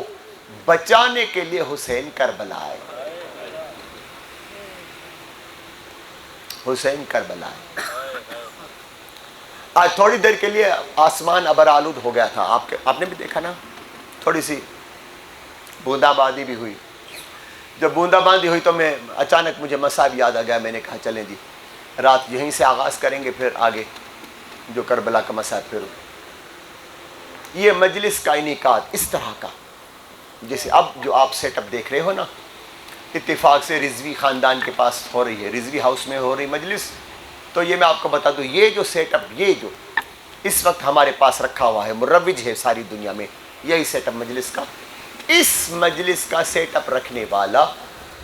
بچانے کے لیے حسین کربلا آئے، حسین کربلا آئے۔ آج تھوڑی دیر کے لیے آسمان ابر آلود ہو گیا تھا، آپ نے بھی دیکھا نا، تھوڑی سی بوندا باندی بھی ہوئی۔ جب بوندا باندی ہوئی تو میں اچانک مجھے مصائب یاد آ گیا، میں نے کہا چلیں جی رات یہیں سے آغاز کریں گے، پھر آگے جو کربلا کا مصائب پھر۔ یہ مجلس کا انعقاد اس طرح کا، جیسے اب جو آپ سیٹ اپ دیکھ رہے ہو نا، اتفاق سے رضوی خاندان کے پاس ہو رہی ہے، رضوی ہاؤس میں ہو رہی مجلس، تو یہ میں آپ کو بتا دوں، یہ جو سیٹ اپ، یہ جو اس وقت ہمارے پاس رکھا ہوا ہے، مروج ہے ساری دنیا میں، یہی سیٹ اپ مجلس کا۔ اس مجلس کا سیٹ اپ رکھنے والا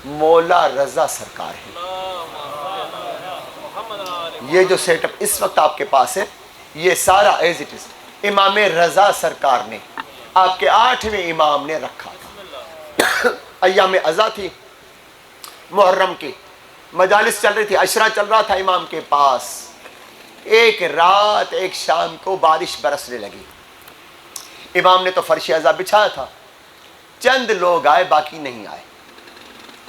مولا رضا سرکار ہے۔ یہ جو سیٹ اپ اس وقت آپ کے پاس ہے، یہ سارا ایز اٹ از امام رضا سرکار نے، آپ کے 8ویں امام نے رکھا تھا۔ ایام ازا تھی، محرم کی مجالس چل رہی تھی، عشرہ چل رہا تھا امام کے پاس۔ ایک رات ایک شام کو بارش برسنے لگی، امام نے تو فرش ازا بچھایا تھا، چند لوگ آئے، باقی نہیں آئے،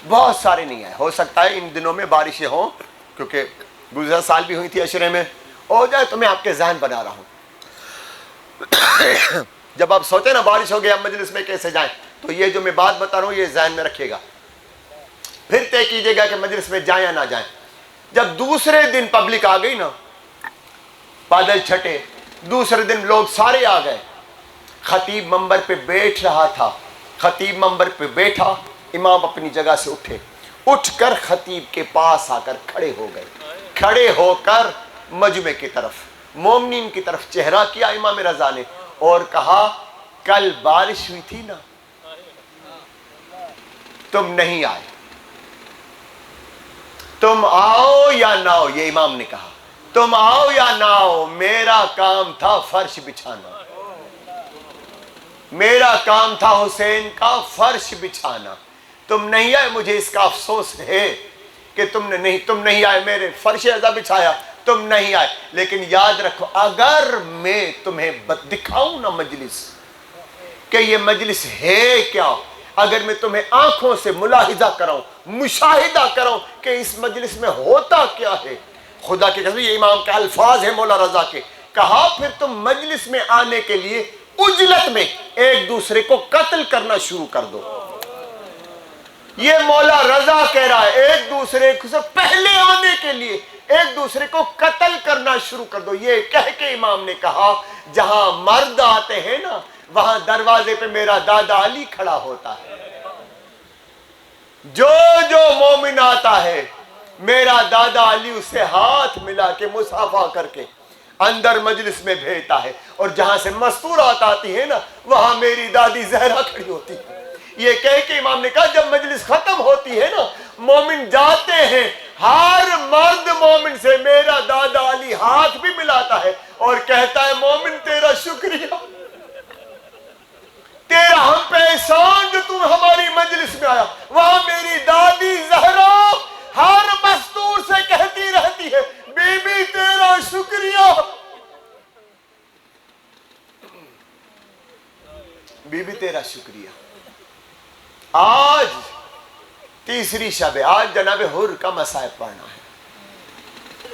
بہت سارے نہیں آئے۔ ہو سکتا ہے ان دنوں میں بارشیں ہوں، کیونکہ گزشتہ سال بھی ہوئی تھی عشرے میں، ہو جائے تو میں آپ کے ذہن بنا رہا ہوں۔ جب آپ سوچیں نا بارش ہو گیا مجلس میں کیسے جائیں، تو یہ جو میں بات بتا رہا ہوں یہ ذہن میں رکھیے گا، پھر طے کیجیے گا کہ مجلس میں جائیں یا نہ جائیں۔ جب دوسرے دن پبلک آ گئی نا، بادل چھٹے، دوسرے دن لوگ سارے آ گئے، خطیب منبر پہ بیٹھ رہا تھا، خطیب منبر پہ بیٹھا، امام اپنی جگہ سے اٹھ کر خطیب کے پاس آ کر کھڑے ہو گئے، کھڑے ہو کر مجمع کی طرف، مومنین کی طرف چہرہ کیا امام رضا نے اور کہا، کل بارش ہوئی تھی نا، تم نہیں آئے، تم آؤ یا نہ آؤ، یہ امام نے کہا، تم آؤ یا نہ آؤ، میرا کام تھا فرش بچھانا، میرا کام تھا حسین کا فرش بچھانا، تم نہیں آئے، مجھے اس کا افسوس ہے کہ تم نہیں آئے، میرے فرش ازا بچھایا، تم نہیں آئے، لیکن یاد رکھو، اگر میں تمہیں دکھاؤں نا مجلس کہ یہ مجلس ہے کیا، اگر میں تمہیں آنکھوں سے ملاحظہ کراؤں، مشاہدہ کراؤں کہ اس مجلس میں ہوتا کیا ہے، خدا کے قسم یہ امام کے الفاظ ہیں مولا رضا کے، کہا پھر تم مجلس میں آنے کے لیے عجلت میں ایک دوسرے کو قتل کرنا شروع کر دو۔ یہ مولا رضا کہہ رہا ہے، ایک دوسرے سے پہلے آنے کے لیے ایک دوسرے کو قتل کرنا شروع کر دو۔ یہ کہہ کے امام نے کہا، جہاں مرد آتے ہیں نا، وہاں دروازے پہ میرا دادا علی کھڑا ہوتا ہے، جو مومن آتا ہے میرا دادا علی اسے ہاتھ ملا کے مصافحہ کر کے اندر مجلس میں بھیجتا ہے، اور جہاں سے مستورات آتی ہے نا، وہاں میری دادی زہرا کھڑی ہوتی ہے۔ یہ کہہ کے امام نے کہا، جب مجلس ختم ہوتی ہے نا، مومن جاتے ہیں، ہر مرد مومن سے میرا دادا علی ہاتھ بھی ملاتا ہے اور کہتا ہے، مومن تیرا شکریہ، تیرا ہم پہ احسان جو تم ہماری مجلس میں آیا۔ وہاں میری دادی زہرا ہر مستور سے کہتی رہتی ہے، بی بی تیرا شکریہ، بی بی تیرا شکریہ۔ آج تیسری شب ہے، آج جناب حر کا مصائب پڑھنا ہے،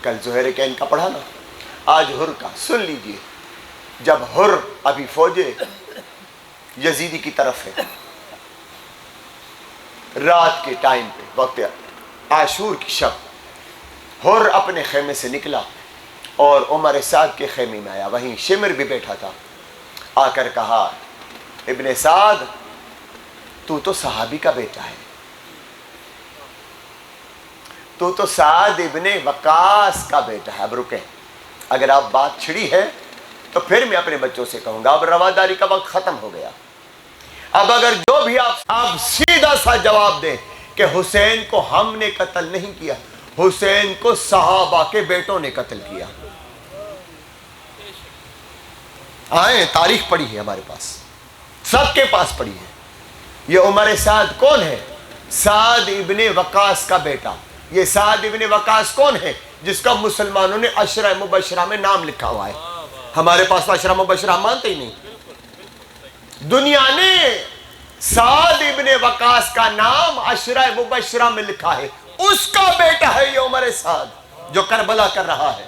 کل زہر کین کا پڑھا نا، آج حر کا سن لیجئے۔ جب حر ابھی فوج یزیدی کی طرف ہے، رات کے ٹائم پہ، وقت عاشور کی شب، حر اپنے خیمے سے نکلا اور عمر سعد کے خیمے میں آیا، وہیں شمر بھی بیٹھا تھا، آ کر کہا، ابن سعد تو تو صحابی کا بیٹا ہے، تو تو سعد ابن وقاص کا بیٹا ہے۔ اب رکیں، اگر آپ بات چھڑی ہے تو پھر میں اپنے بچوں سے کہوں گا، اب رواداری کا وقت ختم ہو گیا، اب اگر جو بھی آپ سیدھا سا جواب دیں کہ حسین کو ہم نے قتل نہیں کیا، حسین کو صحابہ کے بیٹوں نے قتل کیا۔ آئیں تاریخ پڑھی ہے ہمارے پاس، سب کے پاس پڑھی ہے۔ یہ عمر سعد کون ہے؟ سعد ابن وقاص کا بیٹا۔ یہ سعد ابن وقاص کون ہے؟ جس کا مسلمانوں نے عشرہ مبشرہ میں نام لکھا ہوا ہے۔ ہمارے پاس عشرہ مبشرہ مانتے ہی نہیں۔ دنیا نے سعد ابن وقاص کا نام عشرہ مبشرہ میں لکھا ہے، اس کا بیٹا ہے یہ عمر سعد جو کربلا کر رہا ہے۔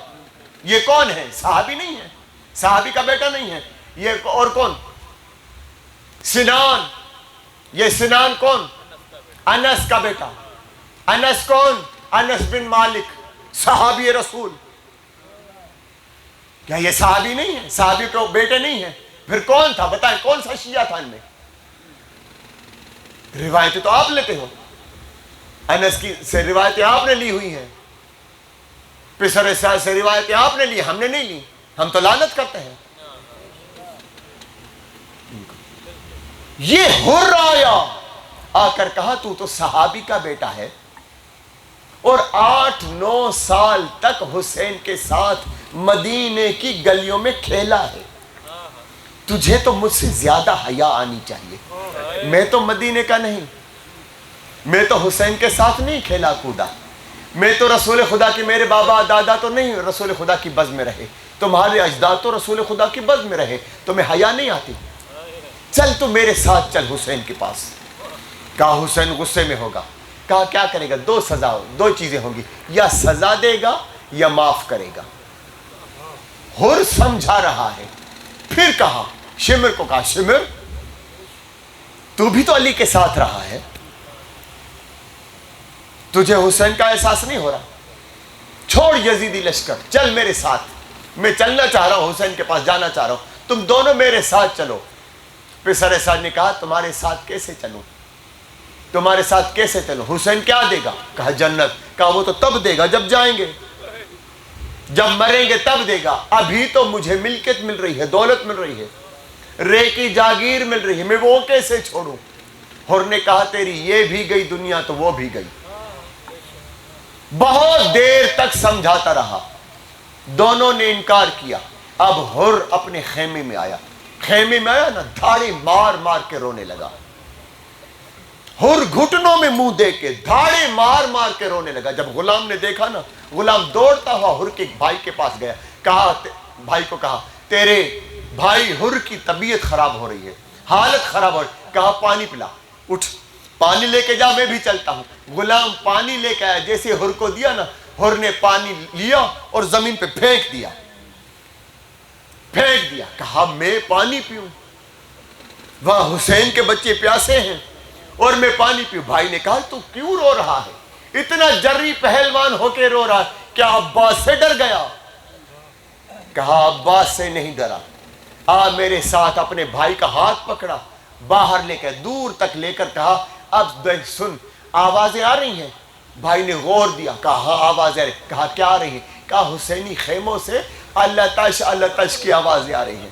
یہ کون ہے؟ صحابی نہیں ہے، صحابی کا بیٹا نہیں ہے۔ یہ اور کون؟ سنان۔ یہ سنان کون؟ انس کا بیٹا۔ انس کون؟ انس بن مالک، صحابی رسول۔ کیا یہ صحابی نہیں ہے؟ صحابی کو بیٹے نہیں ہیں؟ پھر کون تھا بتائیں؟ کون سا شیعہ تھا ان میں؟ روایتیں تو آپ لیتے ہو، انس کی سے روایتیں آپ نے لی ہوئی ہیں، پسر سعد سے روایتیں آپ نے لی، ہم نے نہیں لی، ہم تو لعنت کرتے ہیں۔ یہ حر آیا، آ کر کہا تو تو صحابی کا بیٹا ہے اور 8-9 سال تک حسین کے ساتھ مدینے کی گلیوں میں کھیلا ہے، تجھے تو مجھ سے زیادہ حیا آنی چاہیے۔ میں تو مدینے کا نہیں، میں تو حسین کے ساتھ نہیں کھیلا کودا، میں تو رسول خدا کی، میرے بابا دادا تو نہیں رسول خدا کی بز میں رہے، تمہارے اجداد تو رسول خدا کی بز میں رہے، تمہیں حیا نہیں آتی؟ چل تو میرے ساتھ چل حسین کے پاس۔ کہا حسین غصے میں ہوگا، کہا کیا کرے گا؟ دو چیزیں ہوں گی، یا سزا دے گا یا معاف کرے گا۔ حر سمجھا رہا ہے۔ پھر کہا شمر کو، کہا شمر تو بھی تو علی کے ساتھ رہا ہے، تجھے حسین کا احساس نہیں ہو رہا؟ چھوڑ یزیدی لشکر، چل میرے ساتھ، میں چلنا چاہ رہا ہوں، حسین کے پاس جانا چاہ رہا ہوں، تم دونوں میرے ساتھ چلو۔ پسر سعد نے کہا تمہارے ساتھ کیسے چلوں؟ تمہارے ساتھ کیسے چلوں؟ حسین کیا دے گا؟ کہا جنت۔ کہا وہ تو تب دے گا جب جائیں گے، جب مریں گے تب دے گا، ابھی تو مجھے ملکت مل رہی ہے، دولت مل رہی ہے، رے کی جاگیر مل رہی ہے، میں وہ کیسے چھوڑوں؟ حر نے کہا تیری یہ بھی گئی دنیا تو وہ بھی گئی۔ بہت دیر تک سمجھاتا رہا، دونوں نے انکار کیا۔ اب حر اپنے خیمے میں آیا، خیمے میں آیا نا، دھاڑے مار مار کے رونے لگا۔ حر گھٹنوں میں منہ دے کے دھاڑے مار مار کے رونے لگا۔ جب غلام نے دیکھا نا، غلام دوڑتا ہوا حر کے بھائی کے پاس گیا، کہا بھائی کو، کہا تیرے بھائی حر کی طبیعت خراب ہو رہی ہے، حالت خراب ہو رہی ہے، کہا پانی پلا، اٹھ پانی لے کے جا، میں بھی چلتا ہوں۔ غلام پانی لے کے آیا، جیسے حر کو دیا نا، حر نے پانی لیا اور زمین پہ پھینک دیا، کہا میں پانی پیوں؟ وہاں حسین کے بچے پیاسے ہیں اور میں پانی پیوں؟ بھائی نے کہا تو کیوں رو رہا ہے؟ اتنا جری پہلوان ہو کے رو رہا ہے، کیا عباس سے ڈر گیا؟ کہا عباس سے نہیں ڈرا، آ میرے ساتھ۔ اپنے بھائی کا ہاتھ پکڑا، باہر لے کر دور تک لے کر کہا اب دیکھ سن، آوازیں آ رہی ہیں؟ بھائی نے غور دیا، کہا ہاں آوازیں آ رہی۔ کہا کیا آ رہی ہیں؟ کہا حسینی خیموں سے اللہ تش کی آوازیں آ رہی ہیں۔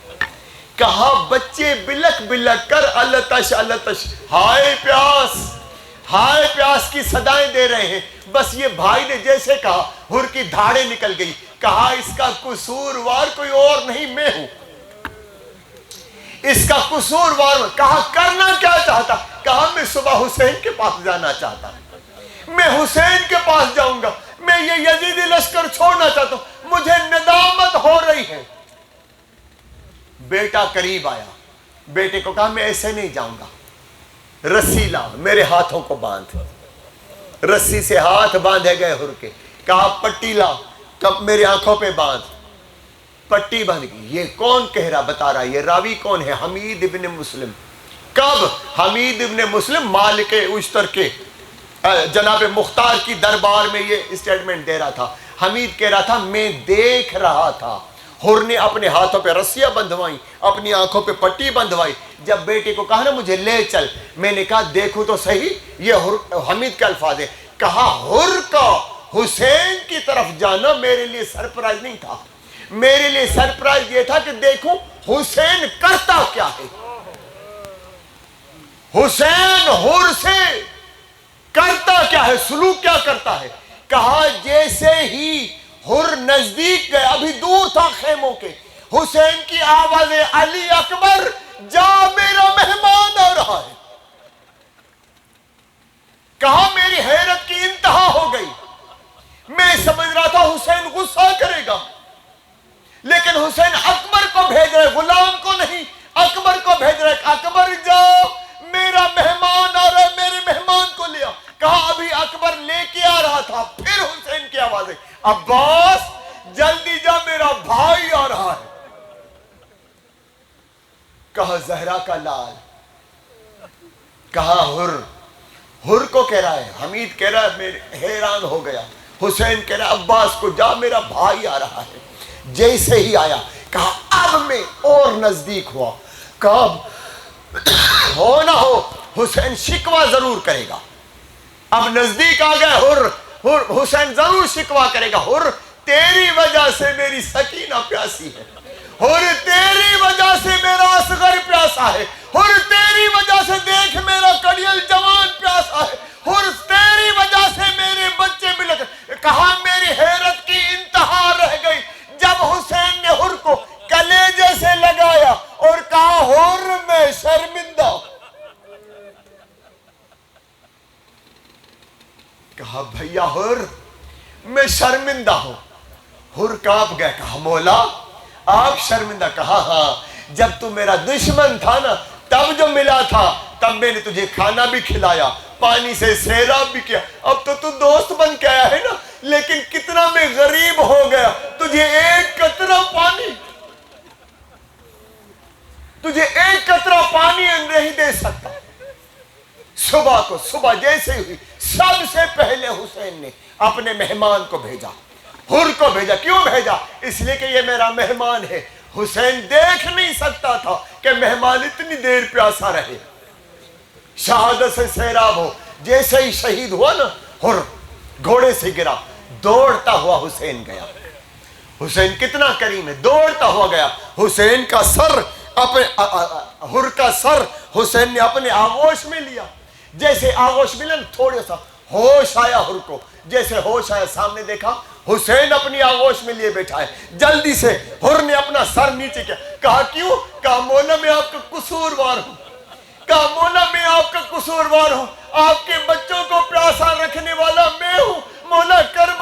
کہا بچے بلک بلک کر اللہ تش، ہائے پیاس کی صدائیں دے رہے ہیں۔ بس یہ بھائی نے جیسے کہا، حر کی دھاڑیں نکل گئی۔ کہا اس کا قصوروار کوئی اور نہیں، میں ہوں، اس کا قصوروار۔ کہا کرنا کیا چاہتا؟ کہا میں صبح حسین کے پاس جانا چاہتا ہوں، میں حسین کے پاس جاؤں گا، میں یہ یزیدی لشکر چھوڑنا چاہتا ہوں، مجھے ندامت ہو رہی ہے۔ بیٹا قریب آیا، بیٹے کو کہا میں ایسے نہیں جاؤں گا، رسی لا، میرے ہاتھوں کو باندھ۔ رسی سے ہاتھ باندھے گئے حر کے۔ کہا پٹی لا، کب میرے آنکھوں پہ باندھ۔ پٹی باندھ گئی۔ یہ کون کہہ رہا بتا رہا؟ یہ راوی کون ہے؟ حمید ابن مسلم۔ کب؟ حمید ابن مسلم مالک اشتر کے جناب مختار کی دربار میں یہ اسٹیٹمنٹ دے رہا تھا۔ حمید کہہ رہا تھا میں دیکھ رہا تھا، حر نے اپنے ہاتھوں پہ رسیاں بندھوائی، اپنی آنکھوں پہ پٹی بندھوائی۔ جب بیٹے کو کہا نا مجھے لے چل، میں نے کہا دیکھو تو صحیح، یہ حمید کے الفاظ ہے۔ کہا حر کا حسین کی طرف جانا میرے لیے سرپرائز نہیں تھا، میرے لیے سرپرائز یہ تھا کہ دیکھوں حسین کرتا کیا ہے۔ حسین حر سے کرتا کیا ہے, سلوک کیا کرتا ہے. کہا جیسے ہی حر نزدیک گئے, ابھی دور تھا خیموں کے, حسین کی آواز علی اکبر جا میرا مہمان آ رہا ہے. کہا میری حیرت کی انتہا ہو گئی. میں سمجھ رہا تھا حسین غصہ کرے گا, لیکن حسین اکبر کو بھیج رہے, غلام کو نہیں, اکبر کو بھیج رہے. اکبر جاؤ میرا مہمان آ رہا ہے, میرے مہمان کو لیا. کہا ابھی اکبر لے کے آ رہا تھا, پھر حسین کی آواز ہے عباس جلدی جا میرا بھائی آ رہا ہے. کہا زہرا کا لال. کہا حر کو کہہ رہا ہے, حمید کہہ رہا ہے میرے حیران ہو گیا. حسین کہہ رہا ہے عباس کو جا میرا بھائی آ رہا ہے. جیسے ہی آیا کہا اب میں اور نزدیک ہوا. کہا ہو نہ ہو حسین شکوہ ضرور کرے گا. اب نزدیک آ گئے حسین ضرور شکوہ کرے گا. حر تیری وجہ سے میری سکینہ پیاسی ہے, حر تیری وجہ سے میرا اصغر پیاسا ہے, حر تیری وجہ سے دیکھ میرا کڑیل جوان پیاسا ہے, حر تیری وجہ سے میرے بچے ملک. کہا میری حیرت کی انتہا رہ گئی جب حسین نے حر کو کلیجے سے لگایا اور کہا حر میں شرمندہ. کہا بھیا حر میں شرمندہ ہوں. حر کانپ گیا. کہا مولا آپ شرمندہ. کہا ہاں, جب تو میرا دشمن تھا نا تب جو ملا تھا تب میں نے تجھے کھانا بھی کھلایا, پانی سے سیراب بھی کیا. اب تو دوست بن کے آیا ہے نا, لیکن کتنا میں غریب ہو گیا, تجھے ایک قطرہ پانی نہیں دے سکتا. صبح جیسے ہوئی سب سے پہلے حسین نے اپنے مہمان کو بھیجا, حر کو بھیجا. کیوں بھیجا؟ اس لیے کہ یہ میرا مہمان ہے. حسین دیکھ نہیں سکتا تھا کہ مہمان اتنی دیر پیاسا رہے, شہادت سے سیراب ہو. جیسے ہی شہید ہوا نا حر گھوڑے سے گرا, دوڑتا ہوا حسین گیا. حسین کتنا کریم ہے, دوڑتا ہوا گیا. حسین کا سر حر کا سر حسین نے اپنے آغوش میں لیا. جیسے آغوش ملا تھوڑا سا ہوش آیا حر کو. جیسے ہوش آیا سامنے دیکھا حسین اپنی آغوش میں لیے بیٹھا ہے. جلدی سے حر نے اپنا سر نیچے کیا. کہا کیوں؟ کہا مولا میں آپ کا قصوروار ہوں. کہا مولا میں آپ کا قصوروار ہوں, آپ کے بچوں کو پیاسا رکھنے والا میں ہوں. مولا کرم